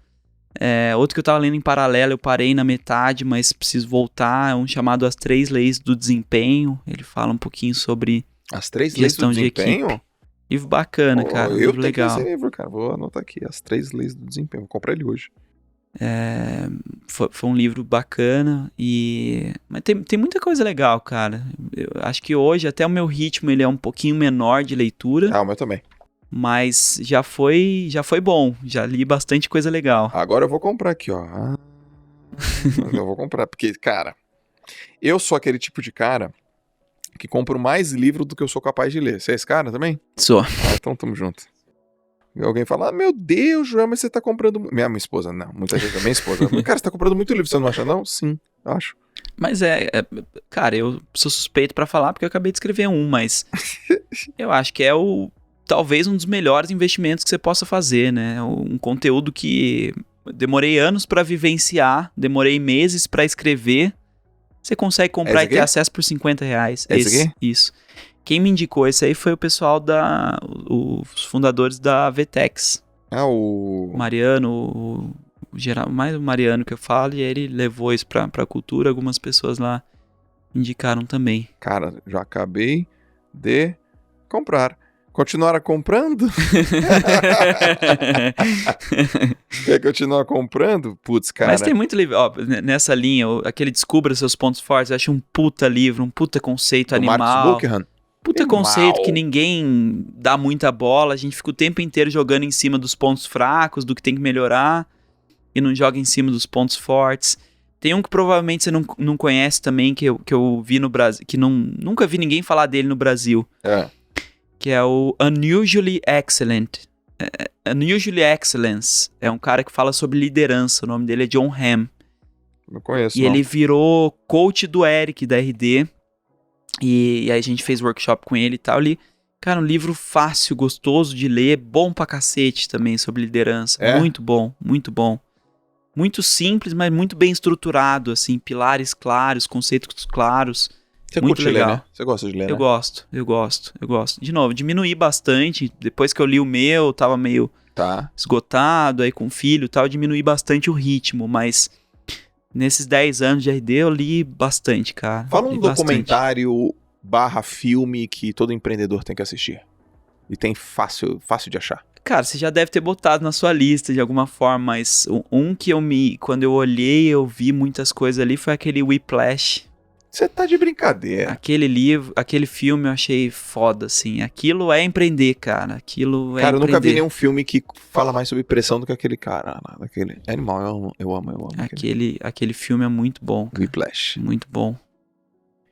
[SPEAKER 2] Outro que eu tava lendo em paralelo, eu parei na metade, mas preciso voltar. É um chamado As 3 Leis do Desempenho. Ele fala um pouquinho sobre
[SPEAKER 1] As 3 Leis do Desempenho?
[SPEAKER 2] Equipe. Livro bacana, cara.
[SPEAKER 1] Eu
[SPEAKER 2] livro
[SPEAKER 1] tenho
[SPEAKER 2] legal.
[SPEAKER 1] esse livro, cara. Vou anotar aqui. As 3 Leis do Desempenho. Vou comprar ele hoje.
[SPEAKER 2] Foi um livro bacana. Mas tem muita coisa legal, cara. Eu acho que hoje até o meu ritmo ele é um pouquinho menor de leitura.
[SPEAKER 1] Ah, o meu também.
[SPEAKER 2] Mas já foi bom. Já li bastante coisa legal.
[SPEAKER 1] Agora eu vou comprar aqui, ó. Eu vou comprar, porque, cara, eu sou aquele tipo de cara que compro mais livro do que eu sou capaz de ler. Você é esse cara também?
[SPEAKER 2] Sou.
[SPEAKER 1] Então tamo junto. E alguém fala, meu Deus, João, mas você tá comprando... Minha esposa, não. Muita gente é minha esposa. Cara, você tá comprando muito livro, você não acha não? Sim, acho.
[SPEAKER 2] Mas cara, eu sou suspeito pra falar porque eu acabei de escrever mas eu acho que talvez um dos melhores investimentos que você possa fazer, né? Um conteúdo que demorei anos pra vivenciar, demorei meses pra escrever. Você consegue comprar e ter acesso por R$50.
[SPEAKER 1] Esse aqui?
[SPEAKER 2] Isso. Quem me indicou esse aí foi o pessoal os fundadores da Vetex.
[SPEAKER 1] O
[SPEAKER 2] Mariano, mais o Mariano que eu falo, e ele levou isso pra cultura, algumas pessoas lá indicaram também.
[SPEAKER 1] Cara, já acabei de comprar. Continuaram comprando? Quer continuar comprando? Putz, cara.
[SPEAKER 2] Mas tem muito livro, ó, nessa linha, aquele Descubra Seus Pontos Fortes, eu acho um puta livro, um puta conceito
[SPEAKER 1] Do
[SPEAKER 2] animal.
[SPEAKER 1] Marcus Buckingham?
[SPEAKER 2] Puta conceito que ninguém dá muita bola, a gente fica o tempo inteiro jogando em cima dos pontos fracos, do que tem que melhorar, e não joga em cima dos pontos fortes. Tem um que provavelmente você não conhece também, que eu vi no Brasil, que nunca vi ninguém falar dele no Brasil. Que é o Unusually Excellent. Unusually Excellence. É um cara que fala sobre liderança. O nome dele é John Hamm.
[SPEAKER 1] Não conheço,
[SPEAKER 2] E ele virou coach do Eric, da RD. E aí a gente fez workshop com ele e tal. Cara, um livro fácil, gostoso de ler. Bom pra cacete também sobre liderança. Muito bom, muito bom. Muito simples, mas muito bem estruturado, assim. Pilares claros, conceitos claros.
[SPEAKER 1] Você
[SPEAKER 2] muito
[SPEAKER 1] curte
[SPEAKER 2] legal.
[SPEAKER 1] ler, né? Você gosta de ler, né?
[SPEAKER 2] Eu gosto. De novo, diminuí bastante. Depois que eu li o meu, tava meio esgotado, aí com o filho e tal, diminuí bastante o ritmo, mas nesses 10 anos de RD eu li bastante, cara.
[SPEAKER 1] Fala um documentário / filme que todo empreendedor tem que assistir. E tem fácil de achar.
[SPEAKER 2] Cara, você já deve ter botado na sua lista de alguma forma, mas um que quando eu olhei, eu vi muitas coisas ali, foi aquele Whiplash.
[SPEAKER 1] Você tá de brincadeira.
[SPEAKER 2] Aquele filme eu achei foda, assim. Aquilo é empreender, cara.
[SPEAKER 1] Cara, eu nunca vi nenhum filme que fala mais sobre pressão do que aquele cara. Aquele animal, eu amo.
[SPEAKER 2] Aquele filme é muito bom.
[SPEAKER 1] Whiplash.
[SPEAKER 2] Muito bom.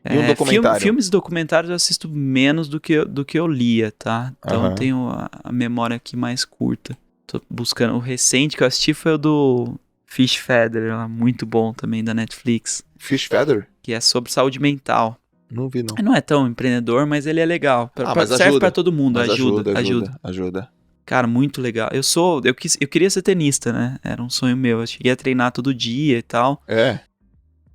[SPEAKER 1] E um documentário?
[SPEAKER 2] Filmes e documentários eu assisto menos do que eu lia, tá? Então eu tenho a memória aqui mais curta. Tô buscando. O recente que eu assisti foi o do Fish Feather, muito bom também, da Netflix.
[SPEAKER 1] Fish Feather?
[SPEAKER 2] Que é sobre saúde mental.
[SPEAKER 1] Não vi, não.
[SPEAKER 2] Não é tão empreendedor, mas ele é legal.
[SPEAKER 1] Mas
[SPEAKER 2] serve pra todo mundo,
[SPEAKER 1] ajuda.
[SPEAKER 2] Cara, muito legal. Eu queria ser tenista, né? Era um sonho meu. Eu cheguei a treinar todo dia e tal.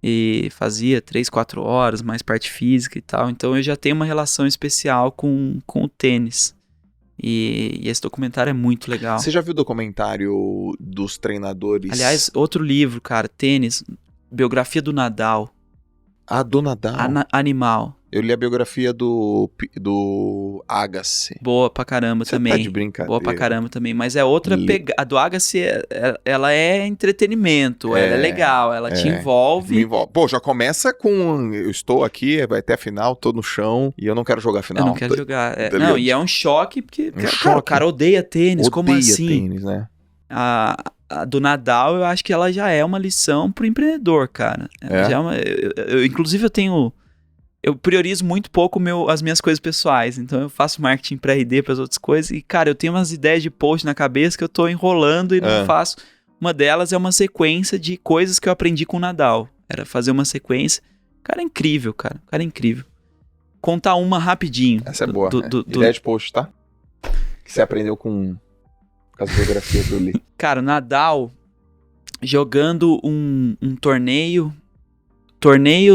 [SPEAKER 2] E fazia 3, 4 horas, mais parte física e tal. Então eu já tenho uma relação especial com o tênis. E esse documentário é muito legal.
[SPEAKER 1] Você já viu o documentário dos treinadores?
[SPEAKER 2] Aliás, outro livro, cara, tênis, biografia do Nadal.
[SPEAKER 1] Do Nadal?
[SPEAKER 2] Animal.
[SPEAKER 1] Eu li a biografia do Agassi.
[SPEAKER 2] Boa pra caramba também.
[SPEAKER 1] Tá de brincadeira.
[SPEAKER 2] Boa pra caramba também. Mas é outra pegada. A do Agassi, ela é entretenimento. Ela é legal. Ela te envolve.
[SPEAKER 1] Me envolve. Pô, já começa com... Eu estou aqui, vai até a final, tô no chão e eu não quero jogar a final.
[SPEAKER 2] Eu não quero jogar. Não, e é um choque, porque o cara odeia tênis. Como assim?
[SPEAKER 1] Odeia tênis, né?
[SPEAKER 2] A do Nadal, eu acho que ela já é uma lição pro empreendedor, cara. Inclusive, eu priorizo muito pouco as minhas coisas pessoais. Então, eu faço marketing pra RD, pras outras coisas. E, cara, eu tenho umas ideias de post na cabeça que eu tô enrolando e não faço. Uma delas é uma sequência de coisas que eu aprendi com o Nadal. Era fazer uma sequência. O cara é incrível, cara. Contar uma rapidinho.
[SPEAKER 1] Essa é boa. Ideia de post, tá? Que você aprendeu com as biografias do Lee.
[SPEAKER 2] Cara, o Nadal jogando um torneio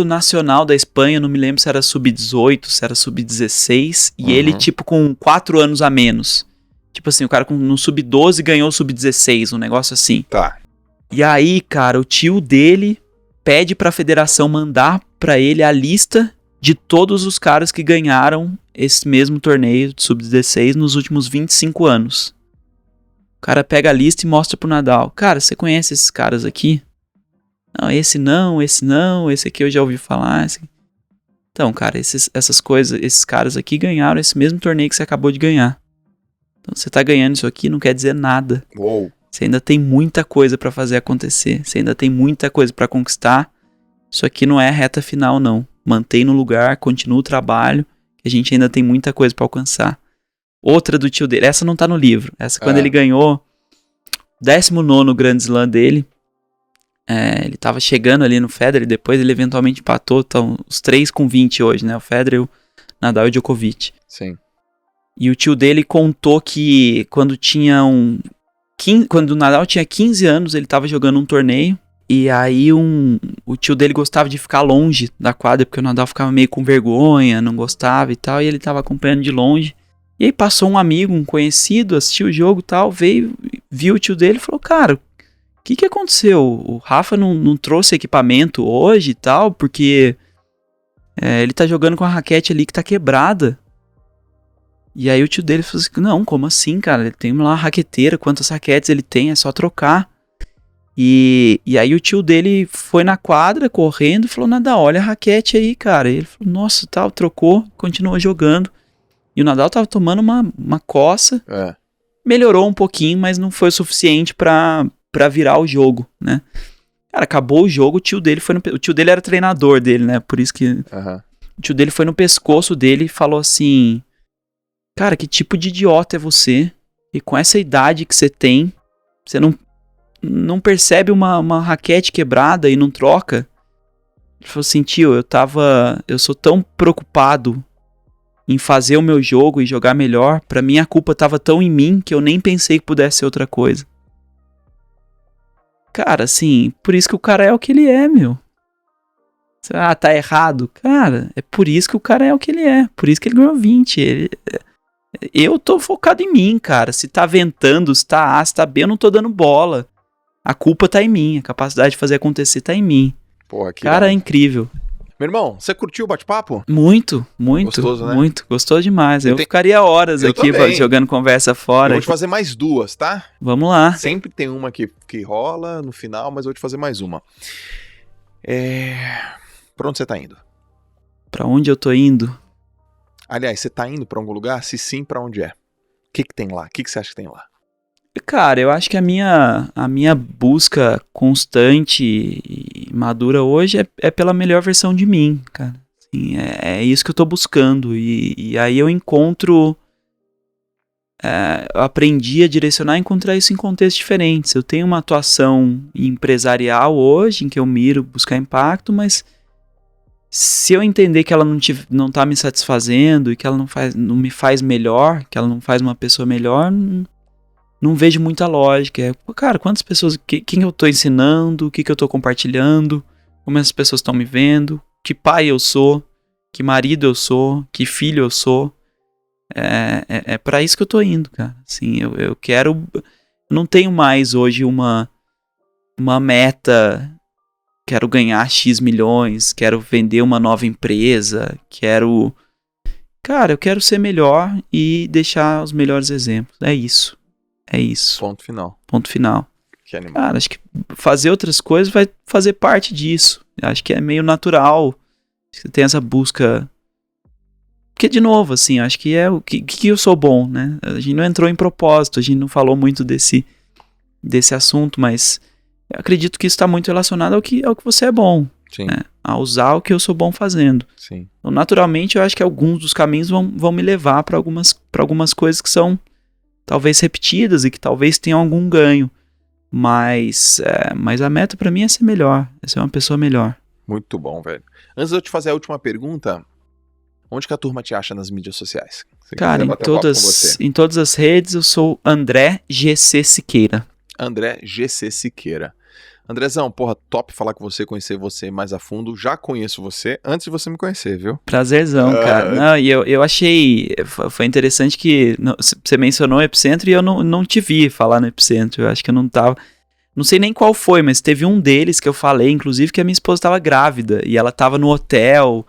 [SPEAKER 2] nacional da Espanha, não me lembro se era sub-18, se era sub-16, e ele, tipo, com 4 anos a menos. Tipo assim, o cara no sub-12 ganhou o sub-16, um negócio assim.
[SPEAKER 1] Tá.
[SPEAKER 2] E aí, cara, o tio dele pede pra federação mandar pra ele a lista de todos os caras que ganharam esse mesmo torneio de sub-16 nos últimos 25 anos. O cara pega a lista e mostra pro Nadal. Cara, você conhece esses caras aqui? Não, esse aqui eu já ouvi falar. Então, cara, essas coisas, esses caras aqui ganharam esse mesmo torneio que você acabou de ganhar. Então, você tá ganhando isso aqui não quer dizer nada.
[SPEAKER 1] Uou.
[SPEAKER 2] Você ainda tem muita coisa pra fazer acontecer. Você ainda tem muita coisa pra conquistar. Isso aqui não é a reta final, não. Mantém no lugar, continua o trabalho, que a gente ainda tem muita coisa pra alcançar. Outra do tio dele, essa não tá no livro. Essa quando ele ganhou 19º Grand Slam dele. Ele tava chegando ali no Federer, depois ele eventualmente empatou. Então, os 3 com 20 hoje, né? O Federer, o Nadal e o Djokovic.
[SPEAKER 1] Sim.
[SPEAKER 2] E o tio dele contou que quando o Nadal tinha 15 anos, ele tava jogando um torneio. E aí o tio dele gostava de ficar longe da quadra, porque o Nadal ficava meio com vergonha, não gostava e tal. E ele tava acompanhando de longe. E aí passou um amigo, um conhecido, assistiu o jogo e tal, veio, viu o tio dele e falou, cara, o que aconteceu? O Rafa não trouxe equipamento hoje e tal, porque ele tá jogando com a raquete ali que tá quebrada. E aí o tio dele falou assim, não, como assim, cara? Ele tem lá uma raqueteira, quantas raquetes ele tem, é só trocar. E aí o tio dele foi na quadra, correndo, e falou, Nadal, olha a raquete aí, cara. E ele falou, nossa, tal, trocou, continuou jogando. E o Nadal tava tomando uma coça, melhorou um pouquinho, mas não foi o suficiente pra virar o jogo, né? Cara, acabou o jogo, o tio dele era treinador dele, né? Por isso que o tio dele foi no pescoço dele e falou assim, cara, que tipo de idiota é você? E com essa idade que você tem, você não percebe uma raquete quebrada e não troca? Ele falou assim, tio, eu sou tão preocupado em fazer o meu jogo e jogar melhor, pra mim a culpa tava tão em mim que eu nem pensei que pudesse ser outra coisa. Cara, assim, por isso que o cara é o que ele é, meu. Ah, tá errado. Cara, é por isso que o cara é o que ele é. Por isso que ele ganhou 20. Eu tô focado em mim, cara. Se tá ventando, se tá A, se tá B, eu não tô dando bola. A culpa tá em mim. A capacidade de fazer acontecer tá em mim.
[SPEAKER 1] Porra, que
[SPEAKER 2] cara, é incrível.
[SPEAKER 1] Meu irmão, você curtiu o bate-papo?
[SPEAKER 2] Muito, muito. Gostoso, né? Muito. Gostou demais. Eu ficaria horas aqui jogando conversa fora.
[SPEAKER 1] Eu vou te fazer mais duas, tá?
[SPEAKER 2] Vamos lá.
[SPEAKER 1] Sempre tem uma que rola no final, mas eu vou te fazer mais uma. Pra onde você tá indo?
[SPEAKER 2] Pra onde eu tô indo?
[SPEAKER 1] Aliás, você tá indo pra algum lugar? Se sim, pra onde é? O que tem lá? O que você acha que tem lá?
[SPEAKER 2] Cara, eu acho que a minha busca constante e madura hoje é pela melhor versão de mim, cara. Assim, é isso que eu tô buscando. E aí eu encontro... eu aprendi a direcionar e encontrar isso em contextos diferentes. Eu tenho uma atuação empresarial hoje, em que eu miro buscar impacto, mas se eu entender que ela não tá me satisfazendo e que ela não me faz melhor, que ela não faz uma pessoa melhor... Não vejo muita lógica. Cara, quantas pessoas... Quem eu tô ensinando? O que eu tô compartilhando? Como essas pessoas estão me vendo? Que pai eu sou? Que marido eu sou? Que filho eu sou? É pra isso que eu tô indo, cara. Assim, eu quero... Eu não tenho mais hoje uma meta... Quero ganhar X milhões. Quero vender uma nova empresa. Cara, eu quero ser melhor e deixar os melhores exemplos. É isso. É isso.
[SPEAKER 1] Ponto final.
[SPEAKER 2] Ponto final.
[SPEAKER 1] Que animal.
[SPEAKER 2] Cara, acho que fazer outras coisas vai fazer parte disso. Acho que é meio natural. Você tem essa busca. Porque, de novo, assim, acho que é o que eu sou bom, né? A gente não entrou em propósito, a gente não falou muito desse assunto, mas eu acredito que isso está muito relacionado ao que você é bom.
[SPEAKER 1] Sim.
[SPEAKER 2] Né? A usar o que eu sou bom fazendo.
[SPEAKER 1] Sim.
[SPEAKER 2] Então, naturalmente, eu acho que alguns dos caminhos vão me levar para algumas coisas que são talvez repetidas e que talvez tenham algum ganho. Mas a meta pra mim é ser melhor, é ser uma pessoa melhor.
[SPEAKER 1] Muito bom, velho. Antes de eu te fazer a última pergunta, onde que a turma te acha nas mídias sociais?
[SPEAKER 2] Cara, em todas as redes eu sou André GC Siqueira.
[SPEAKER 1] André GC Siqueira. Andrezão, porra, top falar com você, conhecer você mais a fundo. Já conheço você antes de você me conhecer, viu?
[SPEAKER 2] Prazerzão, cara. Não, e eu achei... Foi interessante que você mencionou o Epicentro e eu não te vi falar no Epicentro. Eu acho que eu não tava... Não sei nem qual foi, mas teve um deles que eu falei, inclusive, que a minha esposa tava grávida. E ela tava no hotel.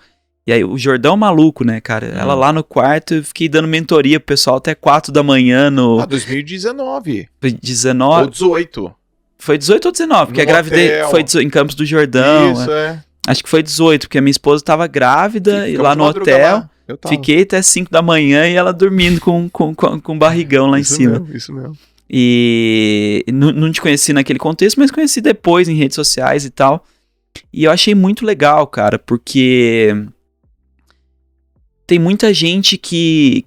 [SPEAKER 2] E aí, o Jordão maluco, né, cara? Ela lá no quarto, eu fiquei dando mentoria pro pessoal até 4 da manhã no...
[SPEAKER 1] 2019.
[SPEAKER 2] Foi 19...
[SPEAKER 1] Ou 18.
[SPEAKER 2] Foi 18 ou 19, porque a gravidez foi em Campos do Jordão.
[SPEAKER 1] Isso,
[SPEAKER 2] Acho que foi 18, porque a minha esposa tava grávida e lá no hotel. Fiquei até 5 da manhã e ela dormindo com barrigão lá em cima.
[SPEAKER 1] Isso mesmo.
[SPEAKER 2] E não te conheci naquele contexto, mas conheci depois em redes sociais e tal. E eu achei muito legal, cara, porque tem muita gente que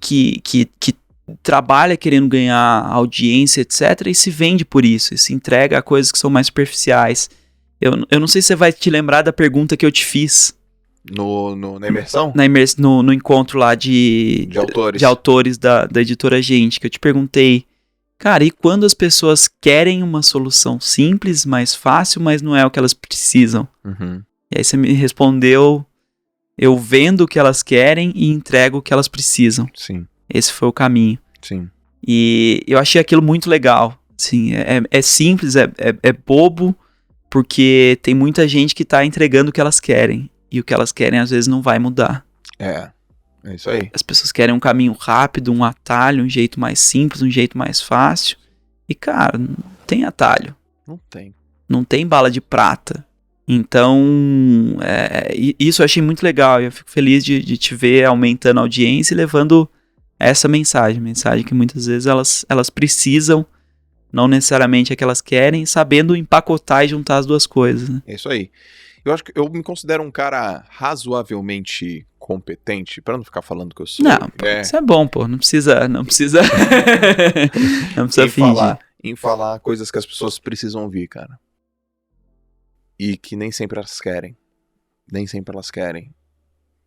[SPEAKER 2] trabalha querendo ganhar audiência, etc, e se vende por isso, e se entrega a coisas que são mais superficiais. Eu não sei se você vai te lembrar da pergunta que eu te fiz.
[SPEAKER 1] Na imersão?
[SPEAKER 2] No encontro lá de autores da editora Gente, que eu te perguntei, cara, e quando as pessoas querem uma solução simples, mais fácil, mas não é o que elas precisam?
[SPEAKER 1] Uhum.
[SPEAKER 2] E aí você me respondeu, eu vendo o que elas querem e entrego o que elas precisam.
[SPEAKER 1] Sim.
[SPEAKER 2] Esse foi o caminho.
[SPEAKER 1] Sim.
[SPEAKER 2] E eu achei aquilo muito legal. Assim, é simples, é bobo, porque tem muita gente que tá entregando o que elas querem. E o que elas querem, às vezes, não vai mudar.
[SPEAKER 1] É isso aí.
[SPEAKER 2] As pessoas querem um caminho rápido, um atalho, um jeito mais simples, um jeito mais fácil. E, cara, não tem atalho.
[SPEAKER 1] Não tem.
[SPEAKER 2] Não tem bala de prata. Então, isso eu achei muito legal. Eu fico feliz de te ver aumentando a audiência e levando essa mensagem que muitas vezes elas precisam, não necessariamente é que elas querem, sabendo empacotar e juntar as duas coisas, né?
[SPEAKER 1] É isso aí. Eu acho que eu me considero um cara razoavelmente competente, pra não ficar falando que eu sou.
[SPEAKER 2] Não, pô, isso é bom, pô. Não precisa não precisa fingir.
[SPEAKER 1] Em falar coisas que as pessoas precisam ouvir, cara. E que nem sempre elas querem. Nem sempre elas querem.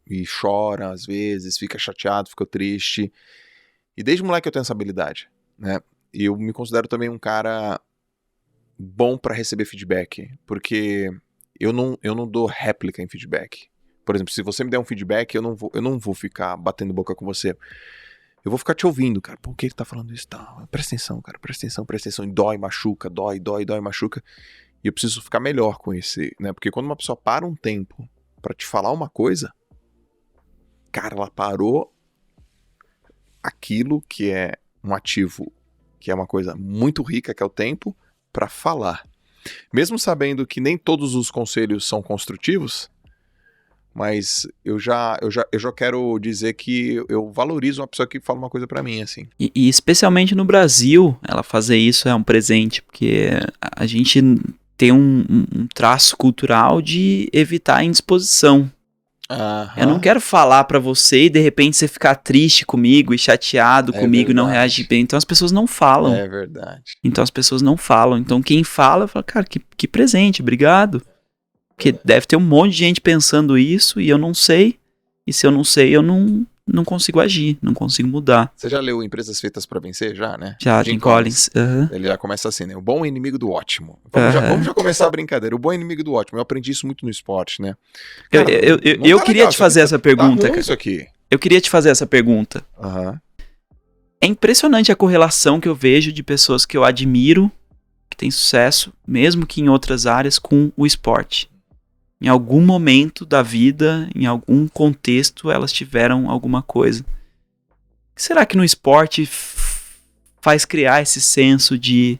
[SPEAKER 1] E chora às vezes, fica chateado, fica triste. E desde moleque eu tenho essa habilidade, né? E eu me considero também um cara bom pra receber feedback, porque eu não dou réplica em feedback. Por exemplo, se você me der um feedback, eu não vou ficar batendo boca com você. Eu vou ficar te ouvindo, cara. Por que ele tá falando isso? Tá, presta atenção, cara. Presta atenção. E dói, machuca, dói, machuca. E eu preciso ficar melhor com esse, né? Porque quando uma pessoa para um tempo pra te falar uma coisa, cara, ela parou aquilo que é um ativo, que é uma coisa muito rica, que é o tempo, pra falar. Mesmo sabendo que nem todos os conselhos são construtivos, mas eu já quero dizer que eu valorizo uma pessoa que fala uma coisa pra mim, assim.
[SPEAKER 2] E especialmente no Brasil, ela fazer isso é um presente, porque a gente tem um traço cultural de evitar a indisposição. Eu não quero falar pra você e de repente você ficar triste comigo e chateado comigo e não reagir bem. Então as pessoas não falam.
[SPEAKER 1] É verdade.
[SPEAKER 2] Então as pessoas não falam. Então quem fala, fala, cara, que presente, obrigado. Porque deve ter um monte de gente pensando isso e eu não sei. E se eu não sei, eu não consigo agir, não consigo mudar.
[SPEAKER 1] Você já leu Empresas Feitas pra Vencer, já, né?
[SPEAKER 2] Já, Jim Collins.
[SPEAKER 1] Ele já começa assim, né? O bom inimigo do ótimo. Vamos já começar a brincadeira. O bom inimigo do ótimo. Eu aprendi isso muito no esporte, né? Cara,
[SPEAKER 2] eu queria te fazer essa pergunta, cara.
[SPEAKER 1] Isso aqui.
[SPEAKER 2] Eu queria te fazer essa pergunta. É impressionante a correlação que eu vejo de pessoas que eu admiro, que têm sucesso, mesmo que em outras áreas, com o esporte. Em algum momento da vida, em algum contexto, elas tiveram alguma coisa. O que será que no esporte faz criar esse senso de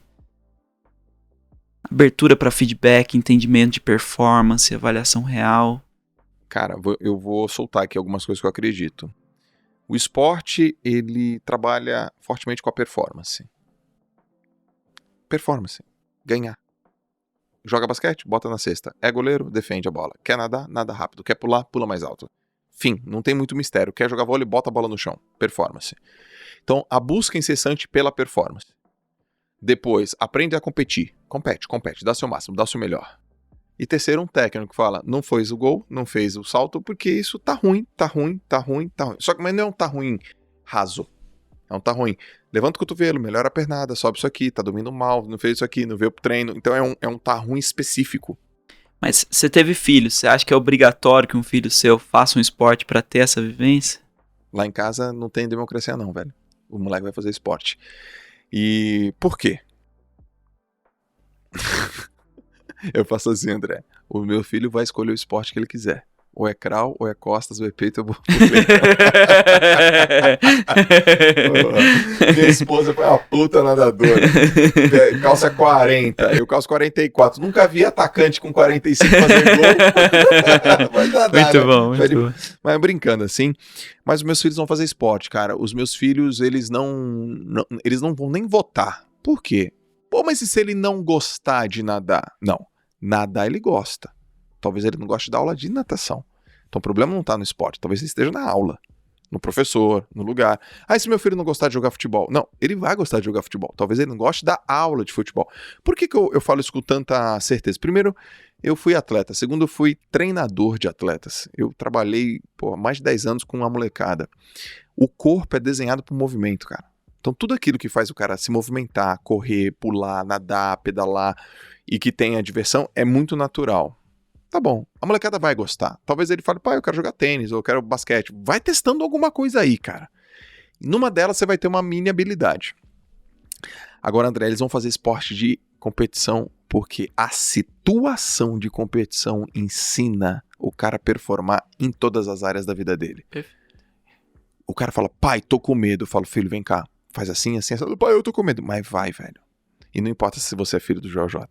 [SPEAKER 2] abertura para feedback, entendimento de performance, avaliação real?
[SPEAKER 1] Cara, eu vou soltar aqui algumas coisas que eu acredito. O esporte, ele trabalha fortemente com a performance. Performance. Ganhar. Joga basquete, bota na cesta. É goleiro, defende a bola. Quer nadar, nada rápido. Quer pular, pula mais alto. Fim, não tem muito mistério. Quer jogar vôlei, bota a bola no chão. Performance. Então, a busca incessante pela performance. Depois, aprende a competir. Compete. Dá seu máximo, dá o seu melhor. E terceiro, um técnico que fala, não fez o gol, não fez o salto, porque isso tá ruim. Só que mas não é um tá ruim raso. É um tá ruim. Levanta o cotovelo, melhora a pernada, sobe isso aqui, tá dormindo mal, não fez isso aqui, não veio pro treino. Então é um tá ruim específico.
[SPEAKER 2] Mas você teve filho, você acha que é obrigatório que um filho seu faça um esporte pra ter essa vivência?
[SPEAKER 1] Lá em casa não tem democracia não, velho. O moleque vai fazer esporte. E por quê? Eu faço assim, André. O meu filho vai escolher o esporte que ele quiser. Ou é crawl, ou é costas, ou é peito, eu vou... Minha esposa foi uma puta nadadora. Calça 40, eu calço 44. Nunca vi atacante com 45 fazer gol. Vai nadar,
[SPEAKER 2] muito bom.
[SPEAKER 1] Mas brincando assim. Mas os meus filhos vão fazer esporte, cara. Os meus filhos, eles não vão nem votar. Por quê? Pô, mas e se ele não gostar de nadar? Não. Nadar ele gosta. Talvez ele não goste da aula de natação. Então o problema não está no esporte, talvez ele esteja na aula, no professor, no lugar. Ah, e se meu filho não gostar de jogar futebol? Não, ele vai gostar de jogar futebol. Talvez ele não goste da aula de futebol. Por que eu falo isso com tanta certeza? Primeiro, eu fui atleta. Segundo, eu fui treinador de atletas. Eu trabalhei mais de 10 anos com uma molecada. O corpo é desenhado por movimento, cara. Então tudo aquilo que faz o cara se movimentar, correr, pular, nadar, pedalar e que tenha diversão é muito natural. Tá bom, a molecada vai gostar. Talvez ele fale, pai, eu quero jogar tênis, ou eu quero basquete. Vai testando alguma coisa aí, cara. Numa delas você vai ter uma mini habilidade. Agora, André, eles vão fazer esporte de competição porque a situação de competição ensina o cara a performar em todas as áreas da vida dele. o cara fala, pai, tô com medo. Eu falo, filho, vem cá, faz assim, assim, assim. Pai, eu tô com medo. Mas vai, velho. E não importa se você é filho do JJ.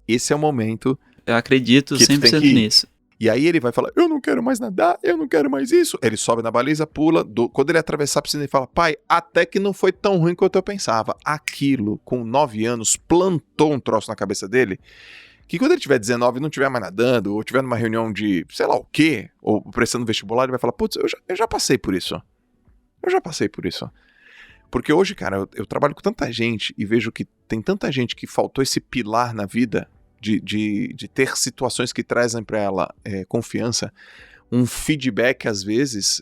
[SPEAKER 1] Esse é o momento
[SPEAKER 2] Eu acredito
[SPEAKER 1] que tu tem
[SPEAKER 2] 100%
[SPEAKER 1] que ir.
[SPEAKER 2] nisso.
[SPEAKER 1] E aí ele vai falar, eu não quero mais nadar, eu não quero mais isso. Ele sobe na baliza, pula. Quando ele atravessar a piscina, ele fala, pai, até que não foi tão ruim quanto eu pensava. Aquilo, com 9 anos, plantou um troço na cabeça dele, que quando ele tiver 19 e não estiver mais nadando, ou tiver numa reunião de sei lá o quê, ou prestando vestibular, ele vai falar, putz, eu já passei por isso. Eu já passei por isso. Porque hoje, cara, eu trabalho com tanta gente e vejo que tem tanta gente que faltou esse pilar na vida de ter situações que trazem pra ela confiança. Um feedback, às vezes,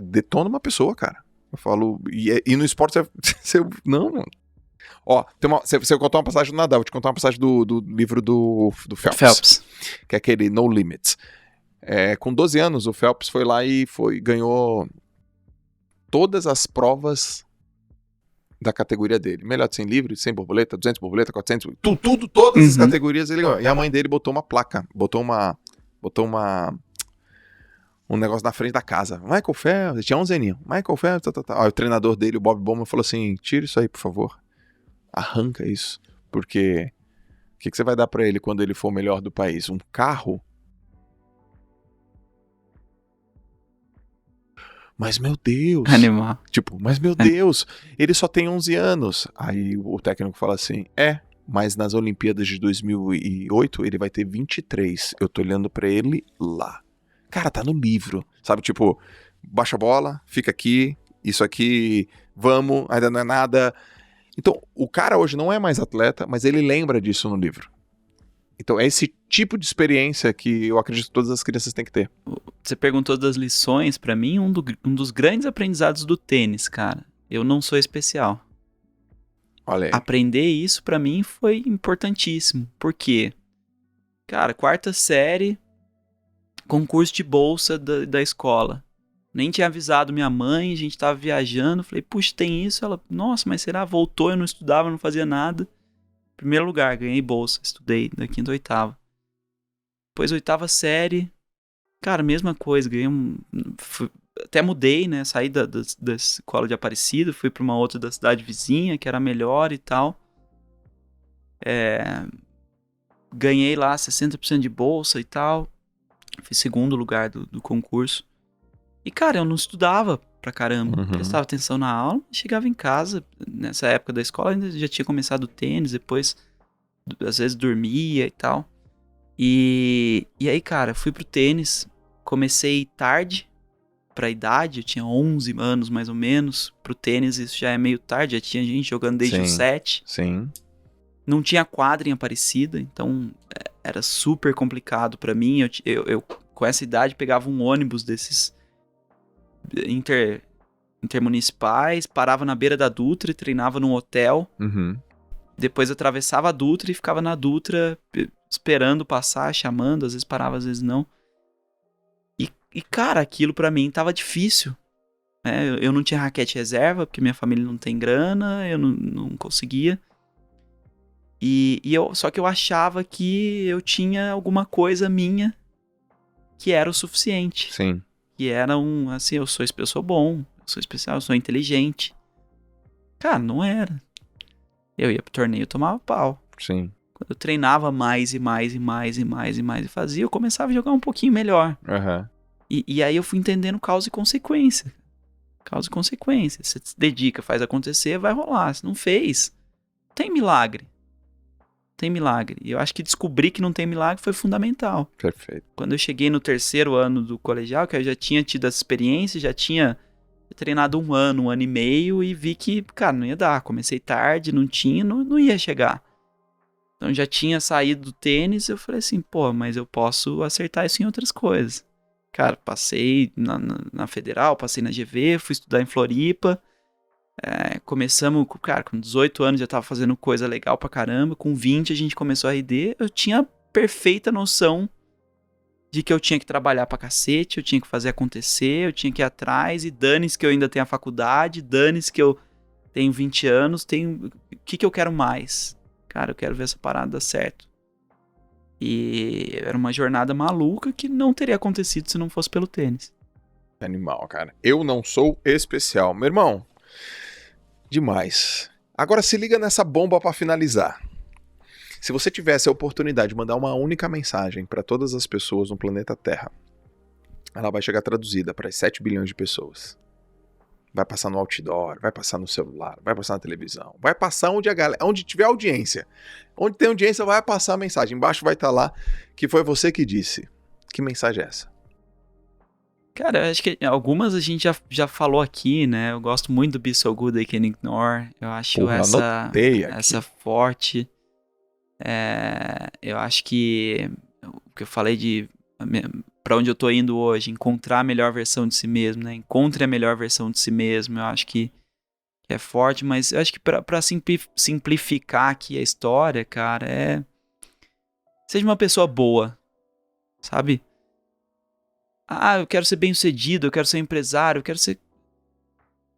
[SPEAKER 1] detona uma pessoa, cara. Eu falo, e no esporte você não, mano. Ó, você contou uma passagem do Nadal, vou te contar uma passagem do livro do Phelps, que é aquele No Limits. Com 12 anos, o Phelps foi lá e ganhou todas as provas da categoria dele. Melhor de 100 livre, 100 borboleta, 200 borboleta, 400, todas as categorias ele ganhou. E a mãe dele botou uma placa, botou um negócio na frente da casa. Michael Phelps, tinha 11 aninhos. Michael Phelps, Aí o treinador dele, o Bob Bowman, falou assim, tira isso aí, por favor. Arranca isso. Porque o que você vai dar pra ele quando ele for o melhor do país? Um carro? Mas meu Deus.
[SPEAKER 2] Animal.
[SPEAKER 1] Tipo, mas meu Deus, ele só tem 11 anos. Aí o técnico fala assim, mas nas Olimpíadas de 2008 ele vai ter 23. Eu tô olhando pra ele lá. Cara, tá no livro. Sabe, tipo, baixa a bola, fica aqui, isso aqui, vamos, ainda não é nada. Então, o cara hoje não é mais atleta, mas ele lembra disso no livro. Então, é esse tipo de experiência que eu acredito que todas as crianças têm que ter.
[SPEAKER 2] Você perguntou das lições, pra mim, um dos grandes aprendizados do tênis, cara. Eu não sou especial.
[SPEAKER 1] Olha aí.
[SPEAKER 2] Aprender isso pra mim foi importantíssimo. Por quê? Cara, 4ª série, concurso de bolsa da escola. Nem tinha avisado minha mãe, a gente tava viajando. Falei, puxa, tem isso? Ela, nossa, mas será? Voltou, eu não estudava, não fazia nada. Primeiro lugar, ganhei bolsa, estudei da 5ª a 8ª. Depois 8ª série, cara, mesma coisa, ganhei até mudei, né, saí da escola de Aparecida, fui pra uma outra da cidade vizinha, que era melhor e tal. Ganhei lá 60% de bolsa e tal, fui 2º lugar do concurso. E, cara, eu não estudava pra caramba, prestava atenção na aula, chegava em casa, nessa época da escola ainda já tinha começado o tênis, depois às vezes dormia e tal. E aí, cara, fui pro tênis, comecei tarde pra idade, eu tinha 11 anos mais ou menos, pro tênis isso já é meio tarde, já tinha gente jogando desde os 7.
[SPEAKER 1] Sim.
[SPEAKER 2] Não tinha quadra em Aparecida, então era super complicado pra mim, eu com essa idade pegava um ônibus desses intermunicipais, parava na beira da Dutra e treinava num hotel. Depois atravessava a Dutra e ficava na Dutra esperando passar, chamando, às vezes parava, às vezes não. E cara, aquilo pra mim tava difícil. Eu não tinha raquete reserva, porque minha família não tem grana, eu não conseguia. Só que eu achava que eu tinha alguma coisa minha que era o suficiente.
[SPEAKER 1] Sim.
[SPEAKER 2] Que era assim, eu sou bom, eu sou especial, eu sou inteligente. Cara, não era. Eu ia pro torneio e tomava pau.
[SPEAKER 1] Sim.
[SPEAKER 2] Quando eu treinava mais e fazia, eu começava a jogar um pouquinho melhor. E aí eu fui entendendo causa e consequência. Causa e consequência. Você se dedica, faz acontecer, vai rolar. Se não fez, tem milagre. Tem milagre. E eu acho que descobrir que não tem milagre foi fundamental.
[SPEAKER 1] Perfeito.
[SPEAKER 2] Quando eu cheguei no 3º ano do colegial, que eu já tinha tido essa experiência, já tinha treinado um ano e meio e vi que, cara, não ia dar. Comecei tarde, não ia chegar. Então já tinha saído do tênis, eu falei assim, pô, mas eu posso acertar isso em outras coisas. Cara, passei na Federal, passei na GV, fui estudar em Floripa. Começamos, cara, com 18 anos já tava fazendo coisa legal pra caramba. Com 20 a gente começou a RD. Eu tinha perfeita noção de que eu tinha que trabalhar pra cacete, eu tinha que fazer acontecer, eu tinha que ir atrás, e dane-se que eu ainda tenho a faculdade, dane-se que eu tenho 20 anos, o que eu quero mais? Cara, eu quero ver essa parada dar certo. E era uma jornada maluca que não teria acontecido se não fosse pelo tênis.
[SPEAKER 1] Animal, cara. Eu não sou especial. Meu irmão, demais. Agora se liga nessa bomba pra finalizar. Se você tivesse a oportunidade de mandar uma única mensagem pra todas as pessoas no planeta Terra, ela vai chegar traduzida para 7 bilhões de pessoas. Vai passar no outdoor, vai passar no celular, vai passar na televisão, vai passar onde tiver audiência. Onde tem audiência vai passar a mensagem. Embaixo vai estar lá que foi você que disse. Que mensagem é essa?
[SPEAKER 2] Cara, eu acho que algumas a gente já falou aqui, né? Eu gosto muito do Be So Good I Can Ignore. Eu acho essa forte. Eu acho que o que eu falei de pra onde eu tô indo hoje, encontrar a melhor versão de si mesmo, né? Encontre a melhor versão de si mesmo. Eu acho que é forte, mas eu acho que pra simplificar aqui a história, cara, seja uma pessoa boa, sabe? Eu quero ser bem-sucedido, eu quero ser empresário, eu quero ser...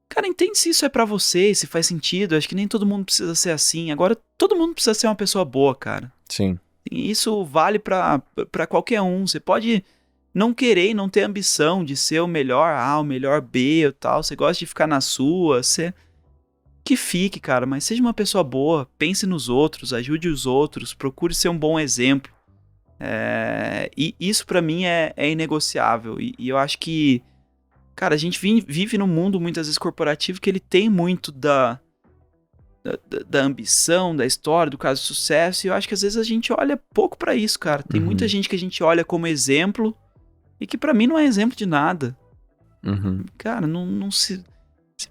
[SPEAKER 2] Cara, entende se isso é pra você, se faz sentido. Eu acho que nem todo mundo precisa ser assim. Agora, todo mundo precisa ser uma pessoa boa, cara.
[SPEAKER 1] Sim.
[SPEAKER 2] E isso vale pra qualquer um. Você pode não querer e não ter ambição de ser o melhor A, o melhor B ou tal. Você gosta de ficar na sua, que fique, cara. Mas seja uma pessoa boa, pense nos outros, ajude os outros, procure ser um bom exemplo. E isso pra mim é inegociável. E eu acho que, cara, a gente vive num mundo muitas vezes corporativo que ele tem muito da ambição, da história, do caso de sucesso. E eu acho que às vezes a gente olha pouco pra isso, cara. Tem muita gente que a gente olha como exemplo e que pra mim não é exemplo de nada. Cara, não se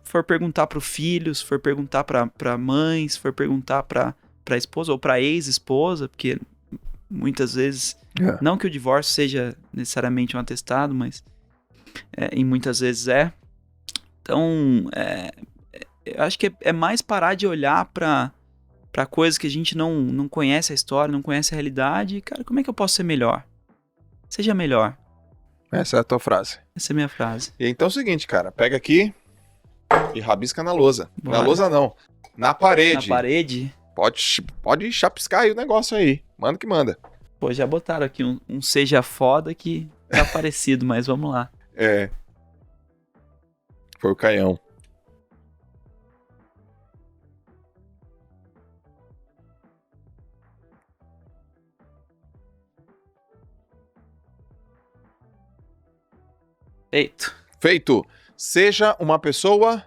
[SPEAKER 2] for perguntar pro filho, se for perguntar pra mãe, se for perguntar pra esposa ou pra ex-esposa, porque muitas vezes, não que o divórcio seja necessariamente um atestado, mas e muitas vezes é. Então, eu acho que é mais parar de olhar pra coisas que a gente não conhece a história, não conhece a realidade. Cara, como é que eu posso ser melhor? Seja melhor.
[SPEAKER 1] Essa é a tua frase.
[SPEAKER 2] Essa é a minha frase.
[SPEAKER 1] E então é o seguinte, cara, pega aqui e rabisca na lousa.
[SPEAKER 2] Bora.
[SPEAKER 1] Na lousa não, na parede.
[SPEAKER 2] Na parede?
[SPEAKER 1] Pode chapiscar aí o negócio aí. Manda que manda.
[SPEAKER 2] Pô, já botaram aqui um seja foda que tá parecido, mas vamos lá.
[SPEAKER 1] Foi o Caião. Feito. Seja uma pessoa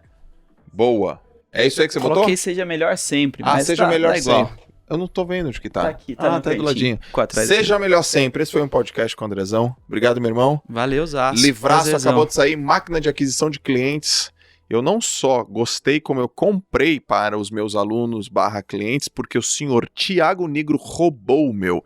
[SPEAKER 1] boa. É isso aí que você botou?
[SPEAKER 2] Coloquei seja melhor sempre, mas
[SPEAKER 1] seja melhor
[SPEAKER 2] igual.
[SPEAKER 1] sempre. Eu não tô vendo onde que tá.
[SPEAKER 2] Tá aqui, tá
[SPEAKER 1] do ladinho. Seja melhor sempre. Esse foi um podcast com o Andrezão. Obrigado, meu irmão.
[SPEAKER 2] Valeu, Zaço.
[SPEAKER 1] Livraço
[SPEAKER 2] Prazerzão.
[SPEAKER 1] acabou de sair. Máquina de aquisição de clientes. Eu não só gostei, como eu comprei para os meus alunos / clientes, porque o senhor Tiago Nigro roubou o meu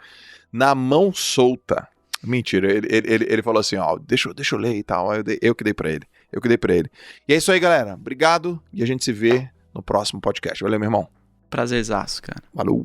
[SPEAKER 1] na mão solta. Mentira, ele falou assim, deixa eu ler e tal. Eu que dei pra ele. E é isso aí, galera. Obrigado e a gente se vê no próximo podcast. Valeu, meu irmão.
[SPEAKER 2] Prazerzaço, cara.
[SPEAKER 1] Falou.